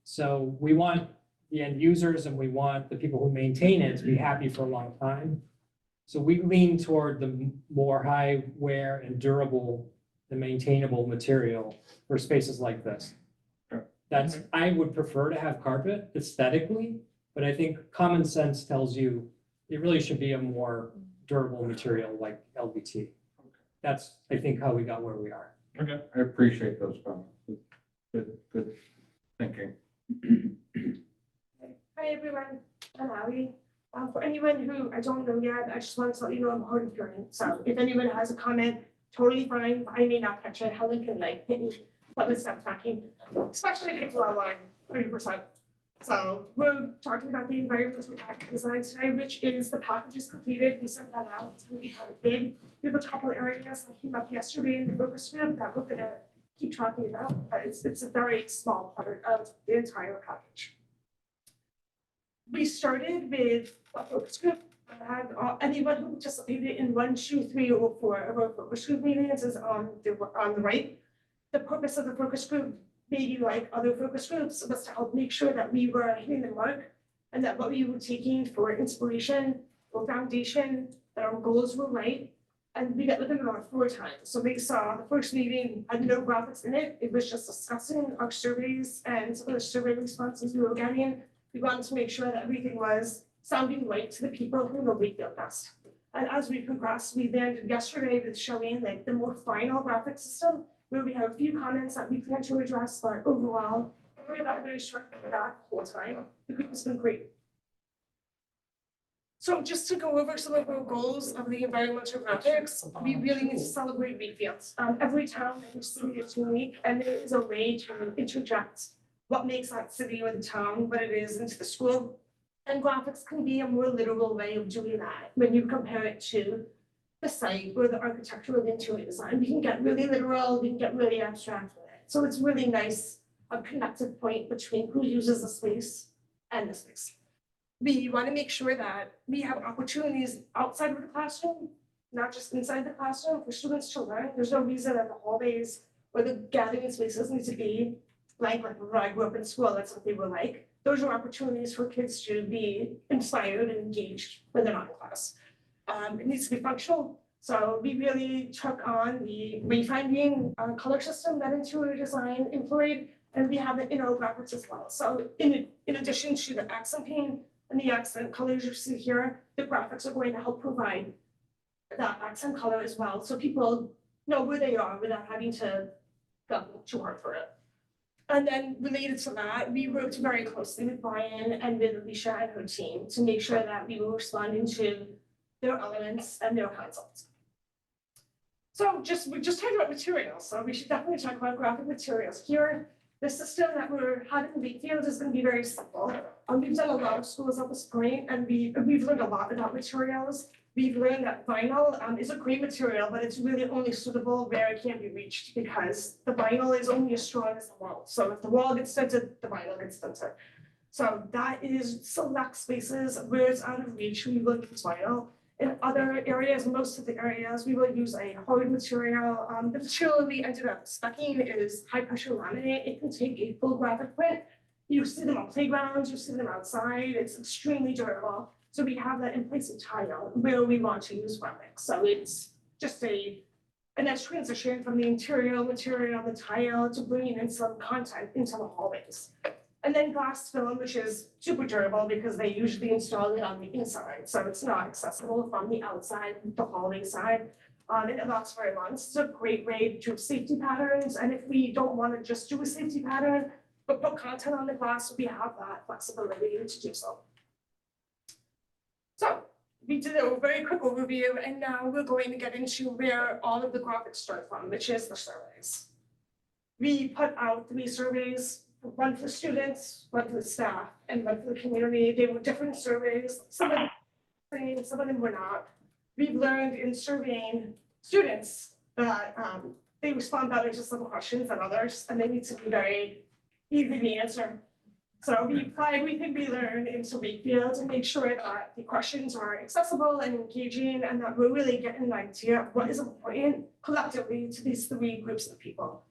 So we want the end users and we want the people who maintain it to be happy for a long time. So we lean toward the more high wear and durable and maintainable material for spaces like this. That's, I would prefer to have carpet aesthetically, but I think common sense tells you it really should be a more durable material like LVT. That's, I think, how we got where we are. Okay, I appreciate those comments. Good thinking. Hi, everyone. I'm Ally. For anyone who I don't know yet, I just wanted to let you know I'm hard of hearing. So if anyone has a comment, totally fine. I may not catch it. Helen can hit me, let me stop talking, especially people online, 30%. So we're talking about the environmental impact design today, which is the package is completed. We sent that out. We have a bid. We have a couple of areas that came up yesterday in the focus group that we're gonna keep talking about, but it's a very small part of the entire package. We started with a focus group. Anyone who participated in 1, 2, 3, or 4 of our focus group meetings is on the right. The purpose of the focus group, maybe like other focus groups, was to help make sure that we were hitting the mark and that what we were taking for inspiration or foundation, that our goals were right. And we got looking about 4 times. So we saw the first meeting had no graphics in it. It was just discussing our surveys and some of the survey responses we were getting. We wanted to make sure that everything was sounding right to the people who know Wakefield best. And as we progressed, we then yesterday with showing like the more final graphic system, where we have a few comments that we plan to address, but overall, we're not very sure for that whole time. The group has been great. So just to go over some of our goals of the environmental graphics, we really need to celebrate Wakefield. Every town and city is unique, and there is a way to interject what makes that city or the town what it is into the school. And graphics can be a more literal way of doing that when you compare it to the site or the architectural interior design. We can get really literal, we can get really abstract with it. So it's really nice, a connective point between who uses the space and the space. We want to make sure that we have opportunities outside of the classroom, not just inside the classroom, for students to learn. There's no reason that the hallways or the gathering spaces need to be like when I grew up in school, that's what they were like. Those are opportunities for kids to be inspired and engaged when they're not in class. It needs to be functional. So we really took on the wayfinding color system that interior design employed, and we have the graphics as well. So in addition to the accent paint and the accent colors you see here, the graphics are going to help provide that accent color as well, so people know where they are without having to go too hard for it. And then related to that, we worked very closely with Brian and with Alicia and her team to make sure that we were responding to their elements and their concepts. So we just talked about materials, so we should definitely talk about graphic materials. Here, the system that we're having in Wakefield is going to be very simple. We've done a lot of schools at this point, and we've learned a lot about materials. We've learned that vinyl is a great material, but it's really only suitable where it can't be reached because the vinyl is only as strong as the wall. So if the wall gets dented, the vinyl gets dented. So that is select spaces where it's out of reach, we will use vinyl. In other areas, most of the areas, we will use a hard material. The material we ended up speccing is high pressure laminate. It can take a full graphic print. You see them on playgrounds, you see them outside. It's extremely durable. So we have that in place of tile where we want to use graphics. So it's just a And that's transitioning from the interior material, the tile, to bringing in some content into the hallways. And then glass film, which is super durable because they usually install it on the inside, so it's not accessible from the outside, the hallway side. And it lasts very long. It's a great way to safety patterns, and if we don't want to just do a safety pattern, but put content on the glass, we have that flexibility to do so. So we did a very quick overview, and now we're going to get into where all of the graphics start from, which is the surveys. We put out 3 surveys, one for students, one for the staff, and one for the community. They were different surveys. Some of them were the same, some of them were not. We've learned in surveying students that they respond better to some questions than others, and they need to be very easy to answer. So we apply everything we learn into Wakefield to make sure that the questions are accessible and engaging, and that we're really getting an idea of what is important collectively to these 3 groups of people.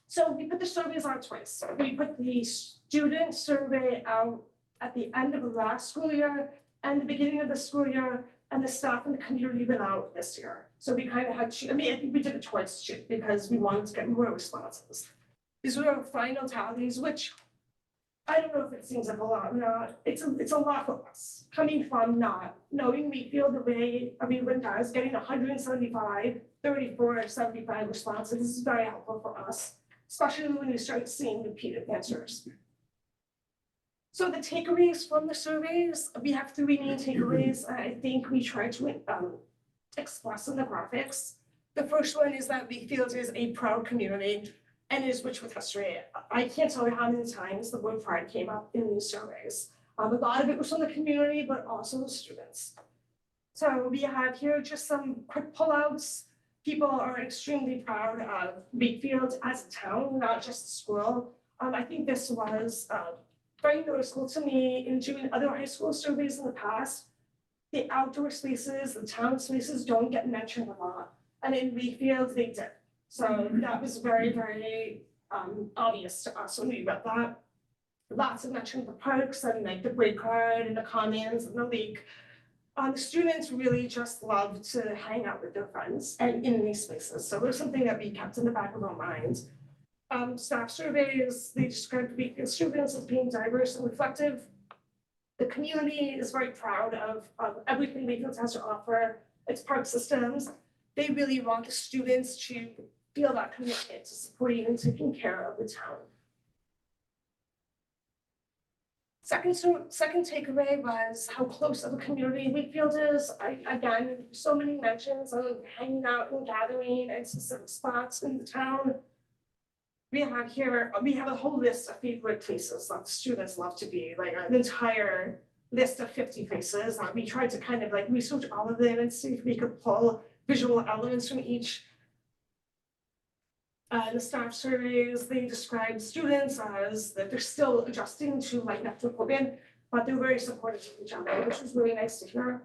So we put the surveys out twice. We put the student survey out at the end of the last school year and the beginning of the school year, and the staff and the community went out this year. So we kind of had, I think we did it twice too, because we wanted to get more responses. These were our final tallies, which I don't know if it seems like a lot or not. It's a lot for us, coming from not knowing Wakefield the way everyone does, getting 175, 34, 75 responses. This is very helpful for us, especially when you start seeing repeated answers. So the takeaways from the surveys, we have 3 main takeaways. I think we try to express in the graphics. The first one is that Wakefield is a proud community and is rich with history. I can't tell you how many times the word pride came up in these surveys. A lot of it was from the community, but also the students. So we have here just some quick pullouts. People are extremely proud of Wakefield as a town, not just a school. I think this was very noticeable to me in doing other high school surveys in the past. The outdoor spaces, the town spaces don't get mentioned a lot. And in Wakefield, they did. So that was very, very obvious to us when we read that. Lots of mention of the parks and like the break card and the commons and the lake. The students really just love to hang out with their friends and in these spaces. So there's something that we kept in the back of our minds. Staff surveys, they described Wakefield students as being diverse and reflective. The community is very proud of everything Wakefield has to offer, its park systems. They really want the students to feel that commitment to supporting and taking care of the town. Second takeaway was how close of a community Wakefield is. Again, so many mentions of hanging out and gathering at specific spots in the town. We have a whole list of favorite places that students love to be, like an entire list of 50 places. We tried to kind of like research all of them and see if we could pull visual elements from each. The staff surveys, they describe students as that they're still adjusting to like after COVID, but they're very supportive of each other, which is really nice to hear.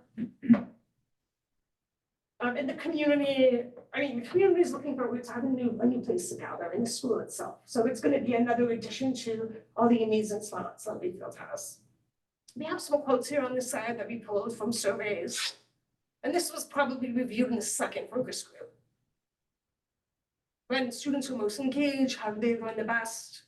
In the community, the community is looking forward to having a new place to gather in the school itself. So it's going to be another addition to all the amazing spots that Wakefield has. We have some quotes here on this side that we pulled from surveys. And this was probably reviewed in the second focus group. When students are most engaged, how do they learn the best?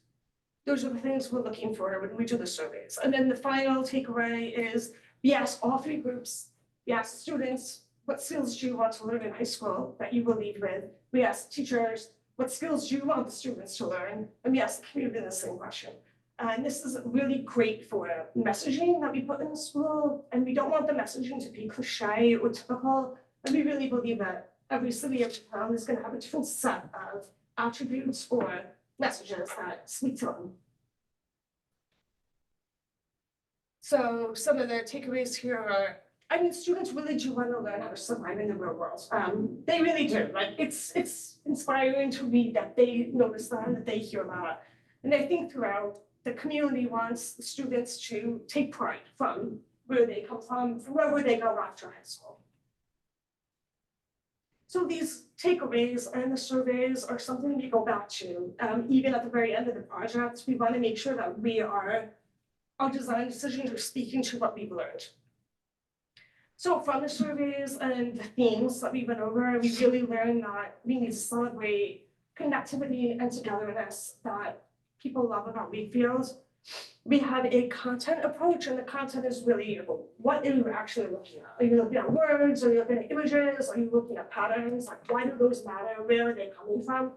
Those are the things we're looking for when we do the surveys. And then the final takeaway is we asked all 3 groups. We asked students, what skills do you want to learn in high school that you will lead with? We asked teachers, what skills do you want the students to learn? And we asked the community the same question. And this is really great for messaging that we put in the school. And we don't want the messaging to be cliche or typical. And we really believe that every city, every town is going to have a different set of attributes or messages that speak to them. So some of the takeaways here are, students really do want to learn how to survive in the real world. They really do. Like it's inspiring to read that they notice that they hear that. And I think throughout, the community wants the students to take pride from where they come from wherever they go after high school. So these takeaways and the surveys are something we go back to. Even at the very end of the project, we want to make sure that our design decisions are speaking to what we've learned. So from the surveys and the themes that we went over, we really learned that we need to celebrate connectivity and togetherness that people love about Wakefield. We had a content approach, and the content is really what are you actually looking at? Are you looking at words? Are you looking at images? Are you looking at patterns? Like, why do those matter? Where are they coming from?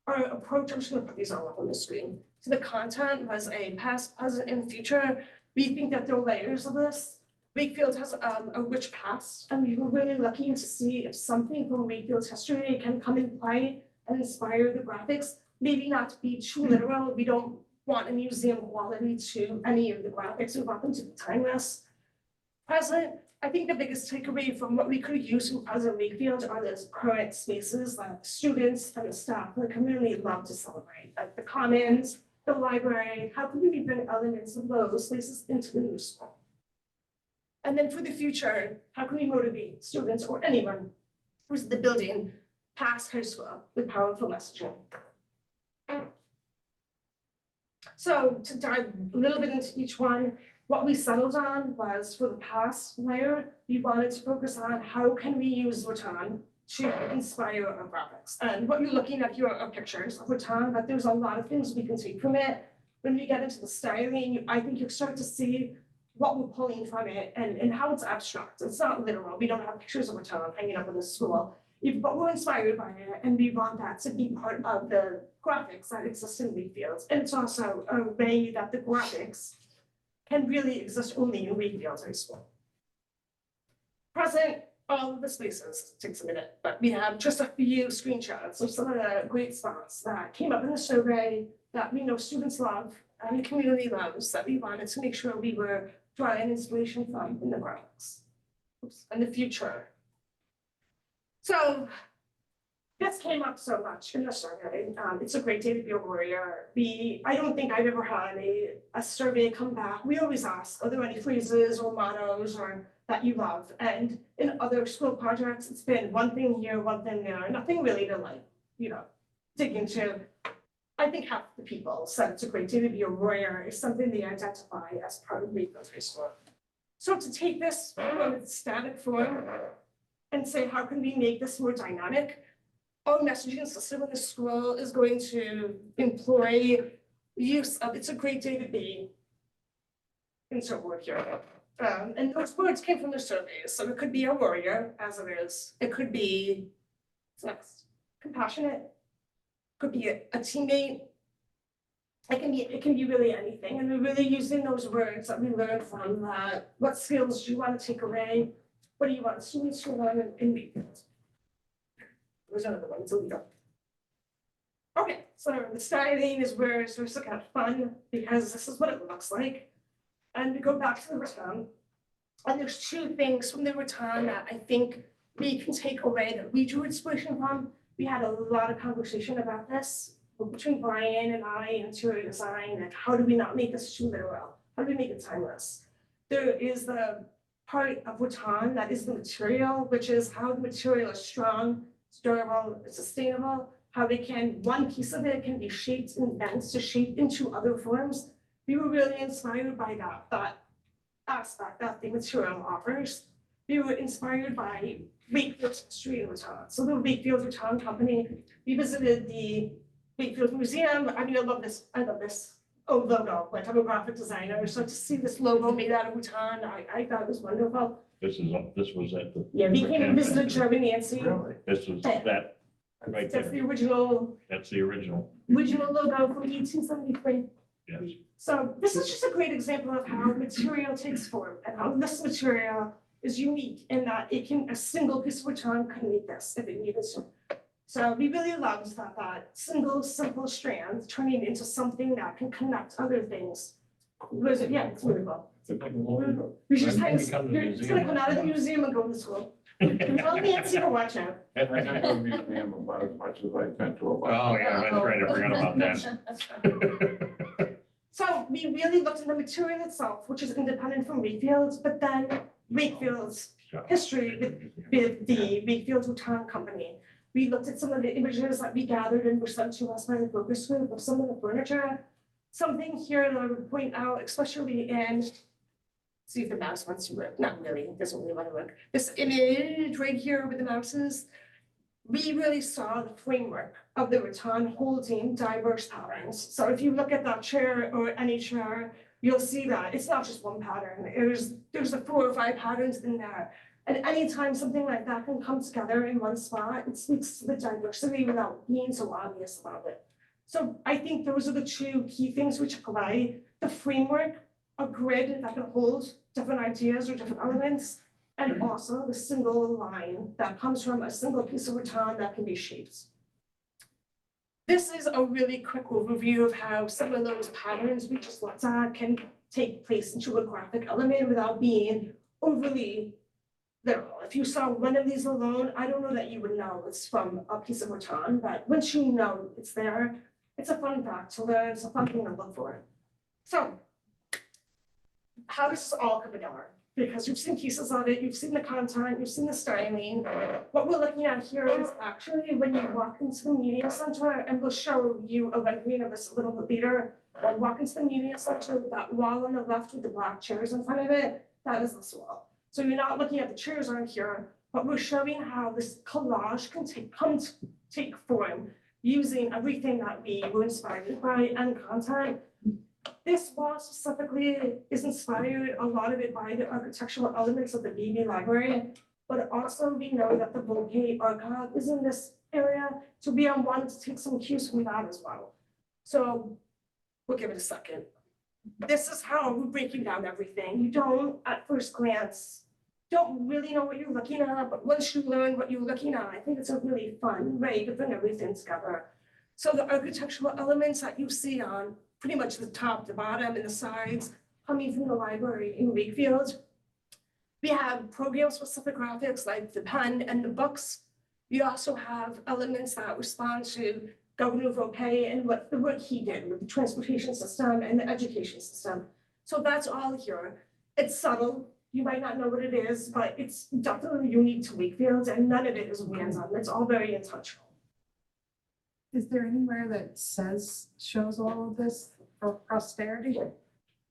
Our approach, I'm just gonna put these all up on the screen. So the content was a past, present, and future. We think that there are layers of this. Wakefield has a rich past, and we were really lucky to see if something from Wakefield's history can come in play and inspire the graphics. Maybe not to be too literal. We don't want a museum quality to any of the graphics. We want them to be timeless. Present, I think the biggest takeaway from what we could use from present Wakefield are those current spaces that students and the staff and the community love to celebrate, like the commons, the library. How can we bring elements of those places into the new school? And then for the future, how can we motivate students or anyone who's in the building past high school with powerful messaging? So to dive a little bit into each one, what we settled on was for the past layer, we wanted to focus on how can we use Votan to inspire our graphics. And what you're looking at here are pictures of Votan, but there's a lot of things we can take from it. When we get into the styling, I think you'll start to see what we're pulling from it and how it's abstract. It's not literal. We don't have pictures of Votan hanging up in the school, but we're inspired by it, and we want that to be part of the graphics that exist in Wakefield. And it's also a way that the graphics can really exist only in Wakefield High School. Present, all of the spaces, takes a minute, but we have just a few screenshots of some of the great spots that came up in the survey that we know students love and the community loves, that we wanted to make sure we were drawing inspiration from in the graphics. And the future. So this came up so much in the survey. It's a great day to be a warrior. I don't think I've ever had a survey come back. We always ask, are there any phrases or mottos or that you love? And in other school projects, it's been one thing here, one thing there, nothing really to dig into. I think half the people said it's a great day to be a warrior is something they identify as part of Wakefield High School. So to take this from its static form and say, how can we make this more dynamic? Our messaging system in the school is going to employ use of "it's a great day to be" insert word here. And those words came from the surveys. So it could be a warrior, as it is. It could be, what's next? Compassionate. Could be a teammate. It can be really anything. And we're really using those words that we learned from that. What skills do you want to take away? What do you want students to learn in Wakefield? There's another one, so we go. Okay, so the styling is where it's just kind of fun because this is what it looks like. And we go back to the Rattan. And there's two things from the Rattan that I think we can take away that we drew inspiration from. We had a lot of conversation about this between Brian and I and interior design, and how do we not make this too literal? How do we make it timeless? There is the part of Rattan that is the material, which is how the material is strong, it's durable, it's sustainable, how they can, one piece of it can be shaped and bent to shape into other forms. We were really inspired by that aspect that the material offers. We were inspired by Wakefield's history in Rattan. So the Wakefield Rattan Company, we visited the Wakefield Museum. I mean, I love this logo, like I'm a graphic designer. So to see this logo made out of Rattan, I thought it was wonderful. This was at the. Yeah, we came and visited German Nancy. This was that, right That's there. the original That's the original. logo from 1873. Yes. So this is just a great example of how material takes form and how this material is unique in that a single piece of rattan could make this if it needed to. So we really loved that single simple strand turning into something that can connect other things. Was it? Yeah, it's wonderful. We should it's gonna come out of the museum and go to school. Tell Nancy to watch out. And I go to the museum about as much as I can to a. Oh, yeah, that's right. I forgot about that. So we really looked at the material itself, which is independent from Wakefield, but then Wakefield's history with the Wakefield Rattan Company. We looked at some of the images that we gathered and were sent to us by the focus group of some of the furniture. Something here that I would point out, especially in see if the mouse wants to work. Not really, it doesn't really want to work. This image right here with the mouses, we really saw the framework of the baton holding diverse patterns. So if you look at that chair or any chair, you'll see that it's not just one pattern. There's a 4 or 5 patterns in there. And anytime something like that can come together in one spot, it speaks to the diversity without being so obvious about it. So I think those are the 2 key things we took away. The framework, a grid that can hold different ideas or different elements, and also the single line that comes from a single piece of rattan that can be shaped. This is a really quick overview of how some of those patterns we just looked at can take place into a graphic element without being overly literal. If you saw one of these alone, I don't know that you would know it's from a piece of rattan, but once you know it's there, it's a fun fact to learn, it's a fun thing to look for. So, how does this all come together? Because you've seen pieces of it, you've seen the content, you've seen the styling. What we're looking at here is actually when you walk into the media center, and we'll show you a rendering of this a little bit later. When you walk into the media center, that wall on the left with the black chairs in front of it, that is this wall. So you're not looking at the chairs on here, but we're showing how this collage can take form using everything that we were inspired by and content. This wall specifically is inspired, a lot of it, by the architectural elements of the BB library, but also we know that the Volcade archive is in this area, so we wanted to take some cues from that as well. So we'll give it a second. This is how we're breaking down everything. You don't, at first glance, don't really know what you're looking at, but once you learn what you're looking at, I think it's a really fun way to bring everything together. So the architectural elements that you see on pretty much the top, the bottom, and the sides, coming from the library in Wakefield. We have program-specific graphics like the pen and the books. We also have elements that respond to Governor Volpe and what the work he did with the transportation system and the education system. So that's all here. It's subtle. You might not know what it is, but it's definitely unique to Wakefield, and none of it is hands-on. It's all very intentional. Is there anywhere that shows all of this for posterity?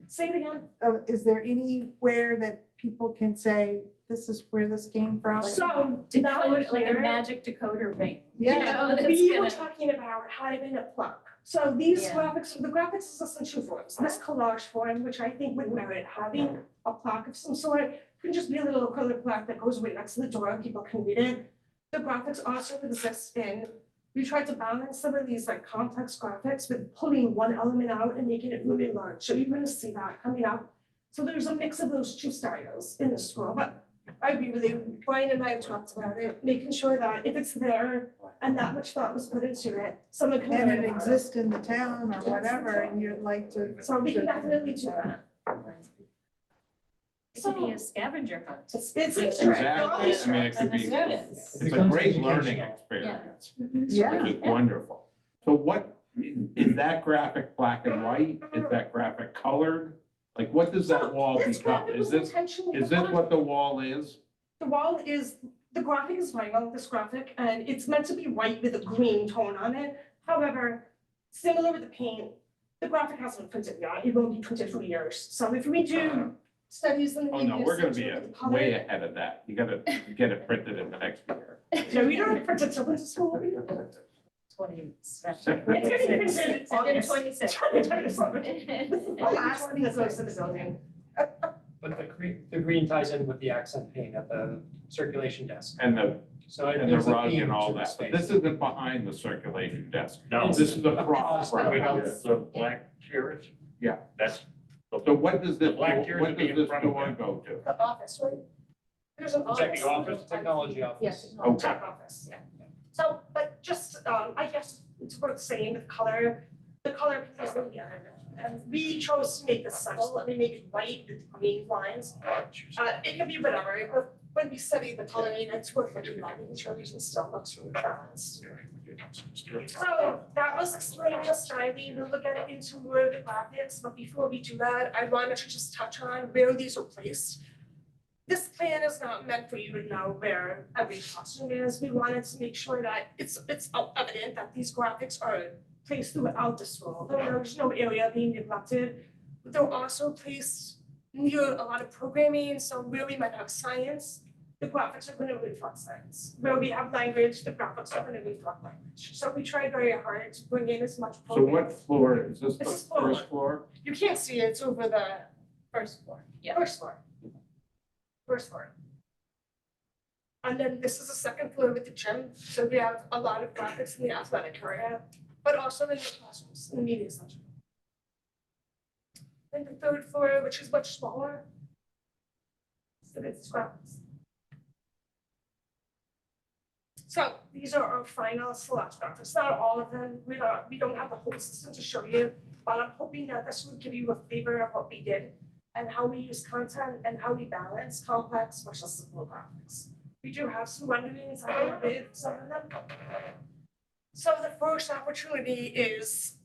Say it again. Is there anywhere that people can say, this is where this came from? So Decode, like a magic decoder ring. Yeah. You know, that's we were gonna- talking about having a plaque. So these Yeah. graphics, the graphics is just in 2 forms. This collage form, which I think would merit having a plaque of some sort, can just be a little acrylic plaque that goes right next to the door, people can read it. The graphics also exist in, we tried to balance some of these like complex graphics with pulling one element out and making it really large. So you're gonna see that coming up. So there's a mix of those 2 styles in the scroll, but I agree with you. Brian and I have talked about it, making sure that if it's there and that much thought was put into it, someone can. And learn it about exists in the town or whatever, and you'd like to. So we can definitely do that. It could be a scavenger hunt. It's. Exactly. I mean, it could be, Students. it's a great learning experience, Yeah. which is wonderful. So what, is that graphic black and white? Is that graphic colored? Like, what does that wall This become? graphic Is was this, intentionally is this colored. what the wall is? The wall is, the graphic is vinyl, this graphic, and it's meant to be white with a green tone on it. However, similar with the paint, the graphic hasn't been printed yet. It won't be printed for years. So if we do studies in the. Oh, no, we're gonna be media center with the way color- ahead of that. You gotta get it printed in the next year. No, we don't print it till winter school. 27. It's gonna be printed August 26. 2027. The last thing that goes in the building. But the green ties in with the accent paint at the circulation desk. And the, So and the there's a rug theme and all to the that. But space. this isn't behind the circulation desk. No. This is the cross. Right out the black chairs. Yeah. That's, So what does this, The black chairs what would be does in this front of door them. go to? The office, right? There's an Is that office. the office, technology office? Yes. Okay. Tech office, yeah. So, but just, I guess it's worth saying the color is and we chose to make this subtle, and we make it white with green lines. It can be whatever, but when we study the coloring, it's worth looking at, making sure it still looks really balanced. So that was explaining the styling, we'll look at it into more of the graphics, but before we do that, I wanted to just touch on where these are placed. This plan is not meant for you to know where every costume is. We wanted to make sure that it's evident that these graphics are placed throughout the scroll. There's no area being neglected. But they're also placed near a lot of programming, so where we might have science, the graphics are gonna reflect science. Where we have language, the graphics are gonna reflect language. So we try very hard to bring in as much So programming. what floor is this, the This is floor first floor? You can't see it, it's over the First floor, yeah. first floor. First floor. And then this is the second floor with the gym, so we have a lot of graphics in the athletic area, but also in the classrooms, in the media center. And the third floor, which is much smaller. So it's graphics. So these are our final select graphics, not all of them, we don't have the whole system to show you, but I'm hoping that this will give you a flavor of what we did and how we use content and how we balance complex versus simple graphics. We do have some renderings, I did some of them. So the first opportunity is,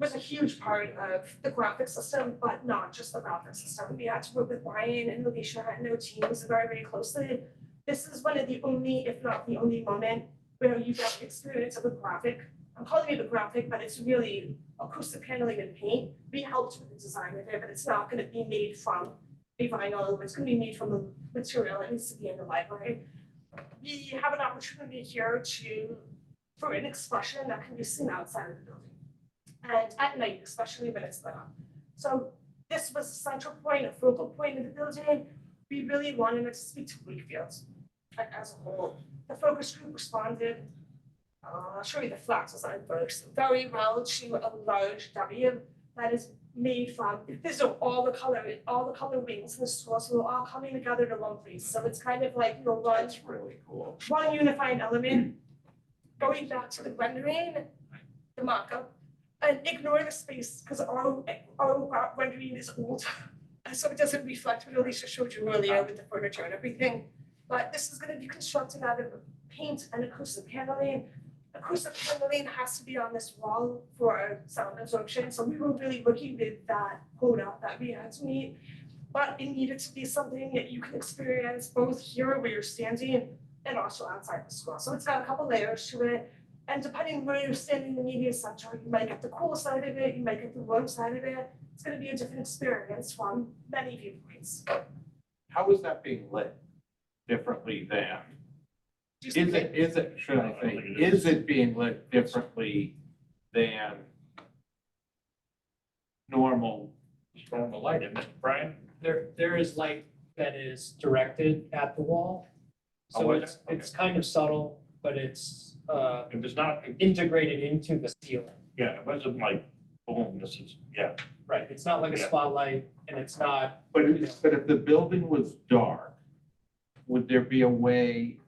was a huge part of the graphic system, but not just the graphic system. We had to work with Brian and Alicia and their teams very, very closely. This is one of the only, if not the only moment where you get experience of a graphic. I'm calling it a graphic, but it's really acoustic paneling and paint. We helped with the design of it, but it's not gonna be made from a vinyl, it's gonna be made from the material that needs to be in the library. We have an opportunity here for an expression that can be seen outside of the building. And at night, especially when it's lit up. So this was a central point, a focal point in the building. We really wanted it to speak to Wakefield as a whole. The focus group responded. I'll show you the flat design first. Very well to a large W that is made from, these are all the color wings in the store, so they're all coming together to one place. So it's kind of like, That's really cool. one unified element. Going back to the rendering, the mock-up, and ignore the space, because our rendering is old. So it doesn't reflect what Alicia showed you earlier with the furniture and everything. But this is gonna be constructed out of paint and acoustic paneling. Acoustic paneling has to be on this wall for sound absorption, so we were really working with that quota that we had to meet. But it needed to be something that you can experience both here where you're standing and also outside the school. So it's got a couple layers to it. And depending on where you're standing in the media center, you might get the cool side of it, you might get the warm side of it. It's gonna be a different experience from many viewpoints. How is that being lit differently than? Is it being lit differently than normal? Normal light, isn't it, Brian? There is light that is directed at the wall. Oh, So is it? it's kind of subtle, but it's It was not, integrated into the ceiling. yeah, it wasn't like, boom, this is, yeah. Right, it's not like a Yeah. spotlight and it's not, But if the building was dark, would there be a way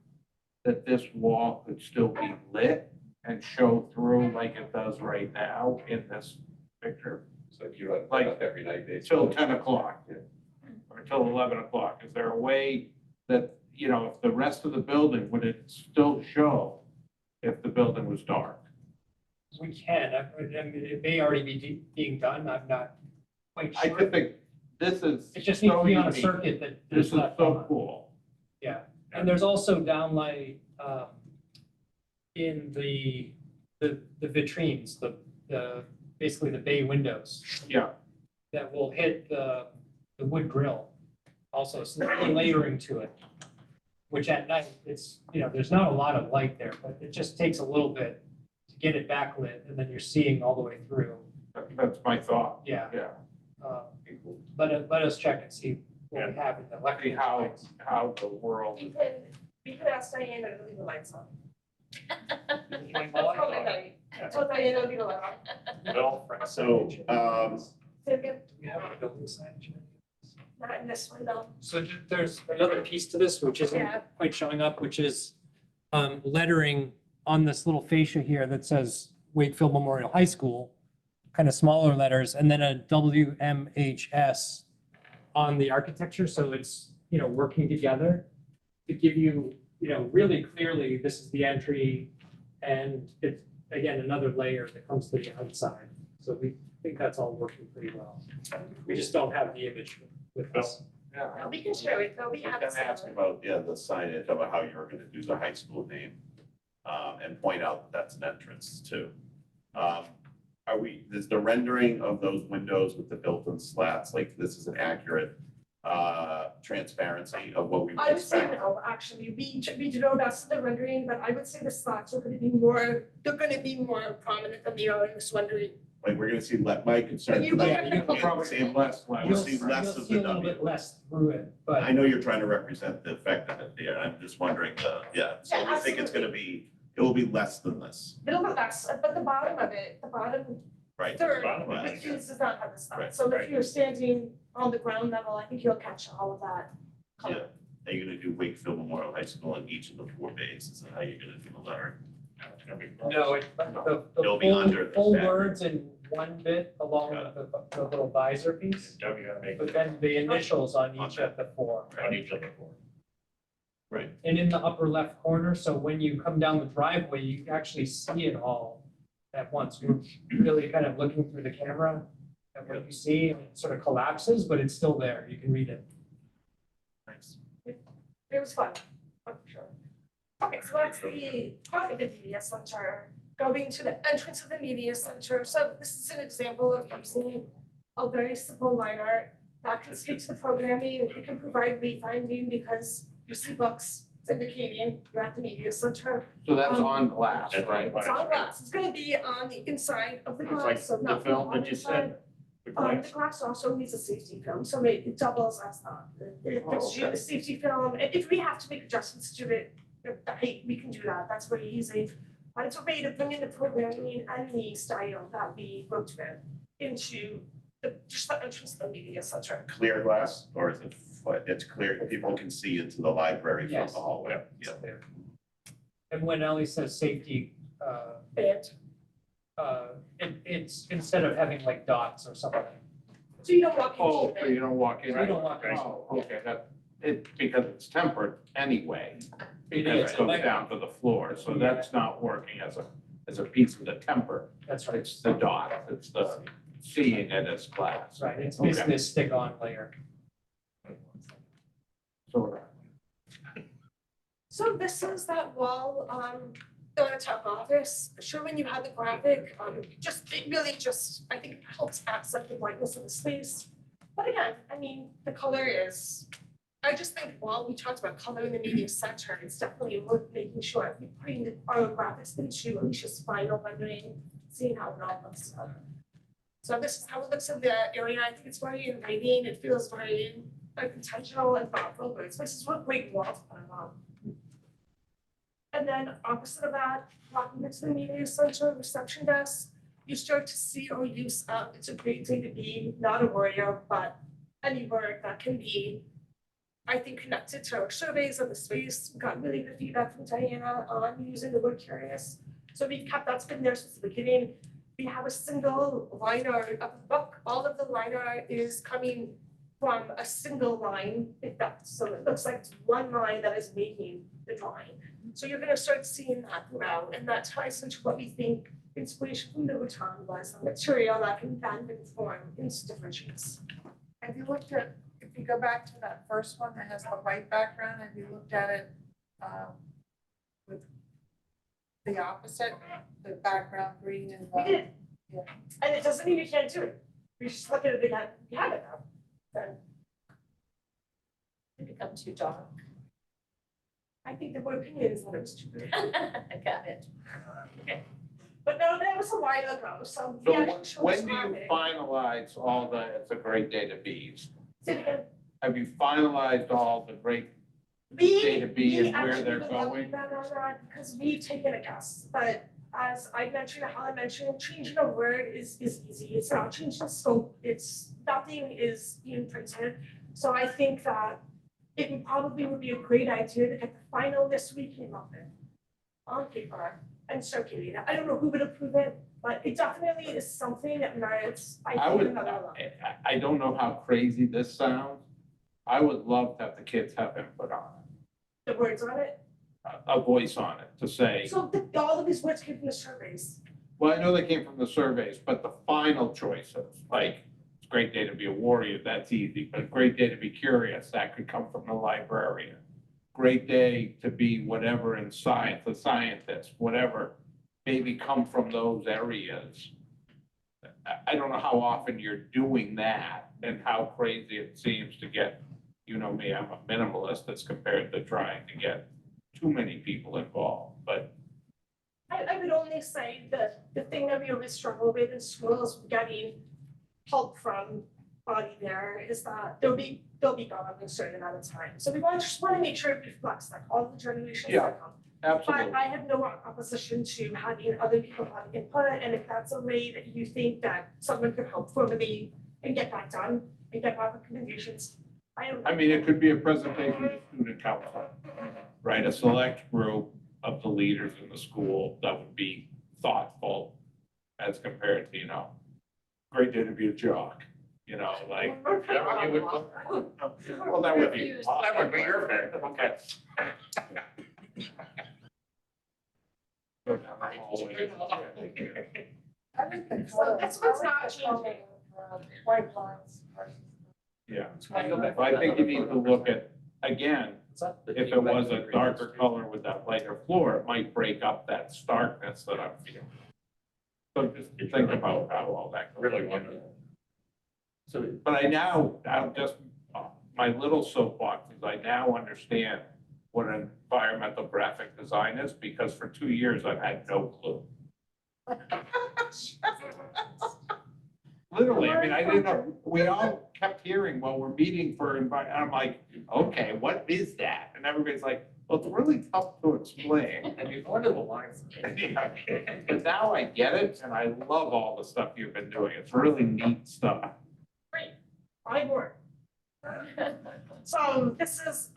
that this wall could still be lit and show through like it does right now in this picture? So if you like, Like, up every night, they. Till 10 o'clock or till 11 o'clock? Is there a way that, if the rest of the building, would it still show if the building was dark? we can, I mean, it may already be being done, I'm not quite I sure. just think this is It just needs to be on a so circuit that This there's is not. so cool. Yeah, and there's also downlight in the vitrines, the basically the bay windows Yeah, that will hit the wood grill. Also, so there's layering to it, which at night, it's, there's not a lot of light there, but it just takes a little bit to get it backlit, and then you're seeing all the way through. that's my thought. Yeah, Yeah. let us check and see what we have in the See electric. how the world. We can ask Diana to leave the lights on. Swing the That's lights all on. night. That's what Diana will leave the light on. Well, So, Say it again, We have a building signage. not in this one though. So there's another piece to this, which isn't Yeah. quite showing up, which is lettering on this little fascia here that says Wakefield Memorial High School, kind of smaller letters, and then a WMHS on the architecture. So it's, working together to give you, really clearly, this is the entry. And it's, again, another layer that comes to the outside. So we think that's all working pretty well. We just don't have the image with us. Yeah. We can share it though, we I have was it. gonna ask about, the signage about how you were gonna do the high school name, and point out that that's an entrance too. is the rendering of those windows with the built-in slats, like this is an accurate transparency of what we would I would say expect? no, actually, we do know that's the rendering, but I would say the slats are gonna be more, they're gonna be more prominent than they are in this rendering. Like, we're gonna see, my concern. You is might that have we're to- gonna see less, we'll You'll see less you'll of see the a little bit W. less through it, but. I know you're trying to represent the effect of it there, I'm just wondering, so Yeah, we think it's gonna be, it will be less than this, Little bit less, but the bottom of it, the bottom right? third, bottom of it, it does not have the slats. Right, So if right. you're standing on the ground level, I think you'll catch all of that color. Are you gonna do Wakefield Memorial High School in each of the 4 bays, is that how you're gonna do the lettering? It's gonna be- No, the It'll be under the full stack. words in one bit along with the little visor piece, W gotta make but then the initials on each of the 4. on each of the four. Right, And in the upper left corner, so when you come down the driveway, you can actually see it all at once. We're really kind of looking through the camera at what you see, and it sort of collapses, but it's still there. You can read it. thanks. It was fun, for sure. Okay, so that's the part of the media center. Going to the entrance of the media center. So this is an example of using a very simple line art that can speak to the programming. It can provide wayfinding because you see books indicating you're at the media center. So that's on glass, That's right? It's on glass. It's gonna be on the inside of the It's like glass, so the not film on that the you inside. said. The The glass. glass also needs a safety film, so it doubles as it gives you the safety film, and if we have to make adjustments to it, hey, we can do that, that's very easy. But it's a way to bring in the programming and the style that we wrote with into just the entrance of the media center. Clear glass, or is it, it's clear, people can see into the library from Yes. the hallway? Yeah. And when Ellie says safety, And it's instead of having like dots or something. so you don't walk Oh, into so it. you don't walk in? You don't walk in. Oh, okay, because it's tempered anyway, It because is, it goes down to the floor, so Yeah. that's not working as a piece of the temper. That's right. It's the dot, it's the seeing it as glass. Right, it's basically a stick-on layer. Sort of. So this is that wall, the top office, sure when you had the graphic, it really just, I think helps accent the brightness of the space. But again, I mean, the color is, I just think while we talked about color in the media center, it's definitely worth making sure if we're putting our graphics into Alicia's final rendering, seeing how it all looks. So this is how it looks in the area, I think it's very inviting, it feels very like intentional and thoughtful, but this is what great walls put it on. And then opposite of that, walking into the media center, reception desk, you start to see our use of, it's a great day to be, not a warrior, but any work that can be, I think, connected to our surveys of the space. We got really good feedback from Diana on using the word curious. So we kept, that's been there since the beginning. We have a single line art of the book. All of the line art is coming from a single line effect. So it looks like it's one line that is making the drawing. So you're gonna start seeing that throughout, and that ties into what we think inspiration from the baton was, a material that can then inform into different shapes. Have you looked at, if you go back to that first one that has the white background, have you looked at it with the opposite, the background green and We the? did. Yeah. And it doesn't mean you can't do it. We just look at it again, we have it now. Then It become too dark. I think the word opinion is what it was too good. Got it. But no, that was a while ago, so. So yeah, I can show when this do you graphic. finalize all the, it's a great day to bees? Say it again. Have you finalized all the great We, data B we and where actually they're really haven't going? done all that because we've taken a guess, but as I mentioned, how I mentioned, changing a word is easy. It's not changing scope, it's, nothing is being printed. So I think that it would be a great idea to get the final this weekend of it on paper and circulate it. I don't know who would approve it, but it definitely is something that merits, I I think, would, another look. I don't know how crazy this sounds. I would love to have the kids have input on it, The words on it. a voice on it to say, So all of these words came from the surveys. well, I know they came from the surveys, but the final choices, like, it's a great day to be a warrior, that's easy, but a great day to be curious, that could come from the librarian. Great day to be whatever in science, a scientist, whatever, maybe come from those areas. I don't know how often you're doing that and how crazy it seems to get, you know me, I'm a minimalist as compared to trying to get too many people involved, but I would only say that the thing that we always struggle with in schools, getting help from body there, is that they'll be gone in a certain amount of time. So we just want to make sure it reflects like all the generations Yeah. that come. absolutely. But I have no opposition to having other people have input, and if that's a way that you think that someone could help formally and get that done and get back recommendations, I mean, it could be a presentation to student council, right? A select group of the leaders in the school that would be thoughtful as compared to, you know, great day to be a jock, you know, like. That would be- Well, that would be. That would be your pick, okay. I think the So color- that's what's I not like the color, changing. White lines versus. Yeah, I think you need to look at, again, if it was a darker color with that lighter floor, it might break up that starkness that I'm feeling. So just think about how all that goes. Really wonderful. So, but I'm just, my little soapbox is I now understand what an environmental graphic design is, because for 2 years I've had no clue. Literally, I mean, I didn't know, we all kept hearing, well, we're meeting for, and I'm like, okay, what is that? And everybody's like, well, it's really tough to explain. And you go to the lines. But now I get it, and I love all the stuff you've been doing. It's really neat stuff. I work. So this is,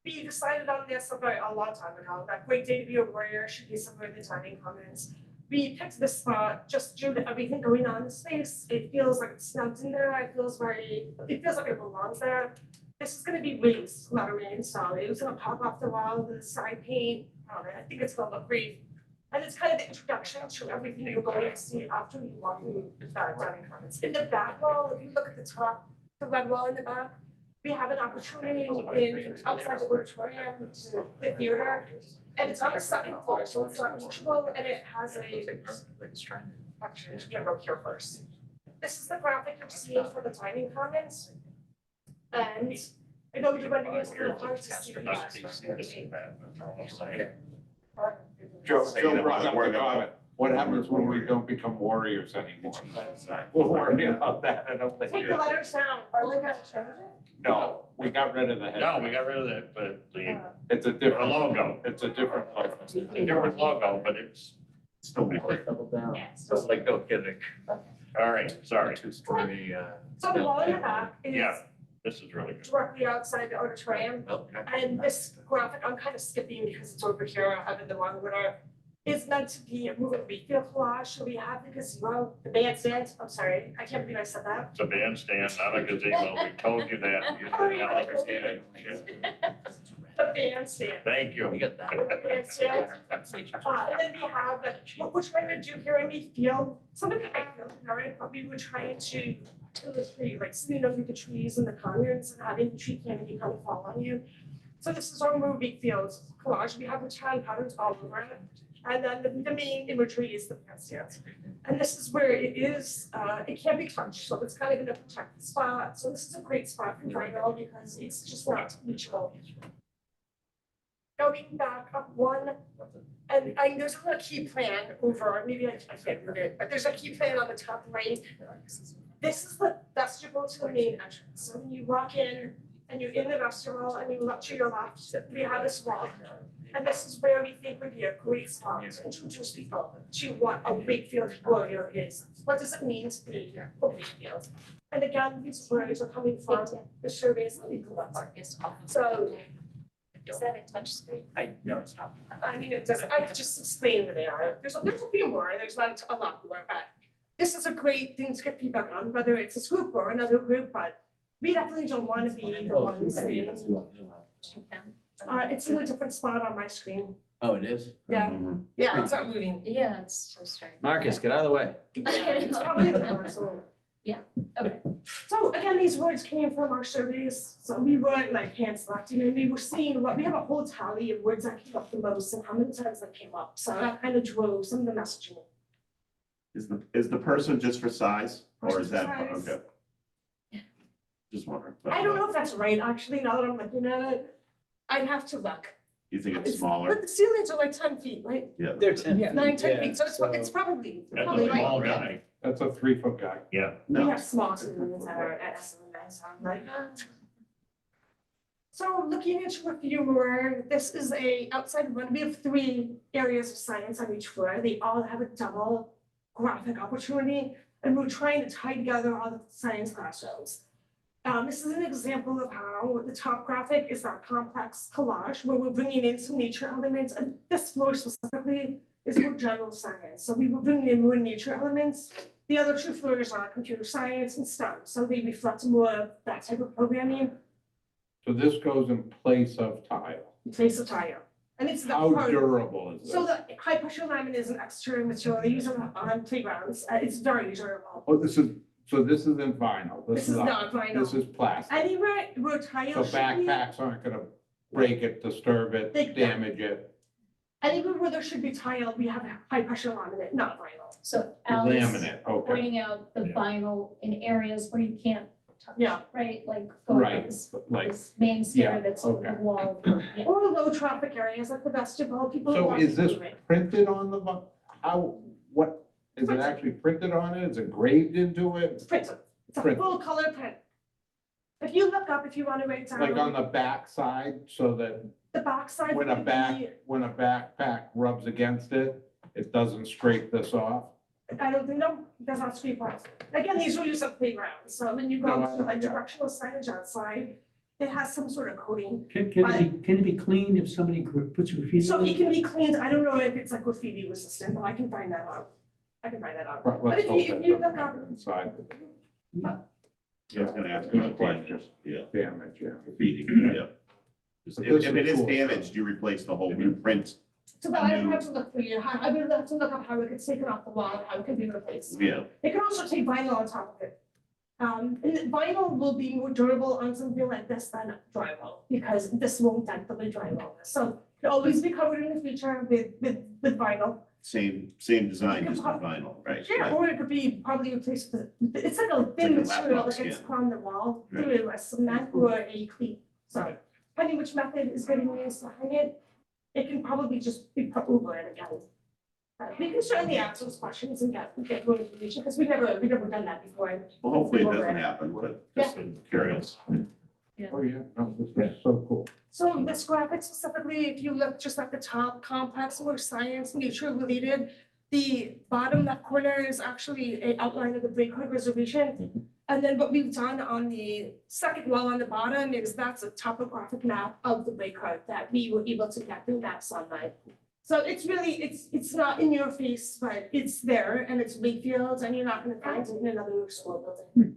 we decided on this about a long time ago, that great day to be a warrior should be somewhere in the timing comments. We picked this spot just due to everything going on in the space. It feels like it's snugged in there. It feels like it belongs there. This is gonna be raised lettering, so it was gonna pop off the wall with the side paint. I think it's gonna look great. And it's kind of the introduction to everything you're going to see after you walk through the dining comments. In the back wall, if you look at the top, the red wall in the back, we have an opportunity in outside the auditorium to the theater. And it's on the second floor, so it's not reachable, and it has actually, I can't go here first. This is the graphic you're seeing for the dining commons. And I know you're running into the hard to see that. Joe brought up the comment, what happens when we don't become warriors anymore? We'll worry about that, I don't think. Take the letters down. Are they gonna change it? No, we got rid of the head. No, we got rid of that, but the It's a different logo, It's a different logo. it's a different logo, but it's still working. It's like, no kidding. All right, sorry. Two-story, So the wall in the back is Yeah. This is really good. directly outside the auditorium. And this graphic, I'm kind of skipping because it's over here, I have it in the wrong order, is meant to be a moving Wakefield collage. So we have the gazebo, the bandstand, I'm sorry, I can't believe I said that. It's a bandstand, not a gazebo. We told you that. You didn't understand it. The bandstand. Thank you. You got that. The bandstand. And then we have, what we're trying to do here in Wakefield, some of the Wakefield, but we were trying to illustrate, like sitting under the trees in the commons and having the tree canopy kind of fall on you. So this is our movie Wakefield collage. We have the town patterns all over it. And then the main imagery is the bandstand. And this is where it is, it can't be touched, so it's kind of gonna protect the spot. So this is a great spot for Triangle because it's just not reachable. Going back up one, and there's a little key plan over, maybe I can't read it, but there's a key plan on the top right. This is the vestibule to the main entrance. So when you walk in and you're in the vestibule and you look to your left, we have this wall. And this is where we think would be a great spot to introduce people to what a Wakefield warrior is. What does it mean to be a Wakefield? And again, these words are coming from the surveys that we conducted. So Is that a touch screen? I mean, it does, I could just explain what they are. There's a few more, there's not a lot more, but this is a great thing to get feedback on, whether it's a group or another group, but we definitely don't want to be the ones saying, it's in a different spot on my screen. Oh, it is? Yeah, yeah, it's not moving. Yeah, it's so strange. Marcus, get out of the way. It's probably the console. Yeah, okay. So again, these words came from our surveys, so we weren't like hand selecting, and we were seeing, we have a whole tally of words that came up the most and how many times that came up, so that kind of drove some of the messaging. Is the person just for size or is that, Person for size. okay? Just wondering. I don't know if that's right, actually, now that I'm looking at it. I'd have to look. You think it's But smaller? the ceilings are like 10 feet, right? Yeah. They're 10. Yeah. 9, 10 Yeah, feet, so so- it's probably That's a right. small guy. That's a 3-foot guy. Yeah. We No. have small ceilings that are at SMI, so I'm like, So looking into a few more, this is a outside one. We have 3 areas of science on each floor. They all have a double graphic opportunity, and we're trying to tie together all the science classrooms. This is an example of how the top graphic is that complex collage where we're bringing in some nature elements, and this floor specifically is more general science. So we were bringing in more nature elements. The other 2 floors are computer science and STEM, so they reflect more of that type of programming. So this goes in place of tile. Place of tile. And it's the How part, durable is so this? the high pressure laminate is an extra material they use on playgrounds. It's very durable. Oh, this is in vinyl. This is not vinyl. This is plastic. Anywhere where So tile should be, backpacks aren't gonna break it, disturb it, They- damage it. anywhere where there should be tile, we have high pressure laminate, not vinyl. So Al is Laminate, okay. pointing out the Yeah. vinyl in areas where you can't touch, Yeah. right? Like Right, this like, main stair yeah, that's on the okay. wall. Yeah. Or low traffic areas like the vestibule, people. so walk is this through it. printed on the, how, what, is it actually printed on it? Is it engraved into it? It's printed. It's a Printed. full color print. If you look up, if you want to write down. Like on the back side, so that The backside. when a would be- when a backpack rubs against it, it doesn't scrape this off? I don't think, no, that's not street parks. Again, these are used on playgrounds, so when you go No, I- to like directional signage outside, it has some sort of coating. Can it be cleaned if somebody puts graffiti? So on it it? can be cleaned, I don't know if it's like graffiti resistant, but I can find that out. I can find that out. Let's But if hope you that look doesn't up- happen inside. Yeah, I was gonna ask about damage. Yeah, Damage, yeah. graffiti, yeah. Just But If this if is it is cool. damaged, you replace the whole new print. So but I would have to look for you, I would have to look up how it gets taken off the wall, and how it can be replaced. Yeah, It can also take vinyl on top of it. And vinyl will be more durable on something like this than drywall, because this won't dent the drywall. So it'll always be covered in the future with vinyl. same design, just on vinyl, right? Yeah, Right. or it could be probably replaced with, it's like a thin Like a material laptop that gets skin. put on the wall, Right. through a cement or a cleat. So depending which method is getting used to hang it, it can probably just be put over it again. We can certainly ask those questions and get more information, because we've never done that before. Well, hopefully it doesn't happen, but just curious. Oh, yeah, no, this is so cool. So this graphic specifically, if you look just at the top, complex or science, nature related, the bottom left corner is actually an outline of the Breakwood Reservation. And then what we've done on the second wall on the bottom is that's a topographic map of the Breakwood that we were able to get through that sunlight. So it's really, it's not in your face, but it's there and it's Wakefield and you're not gonna find it in another school building.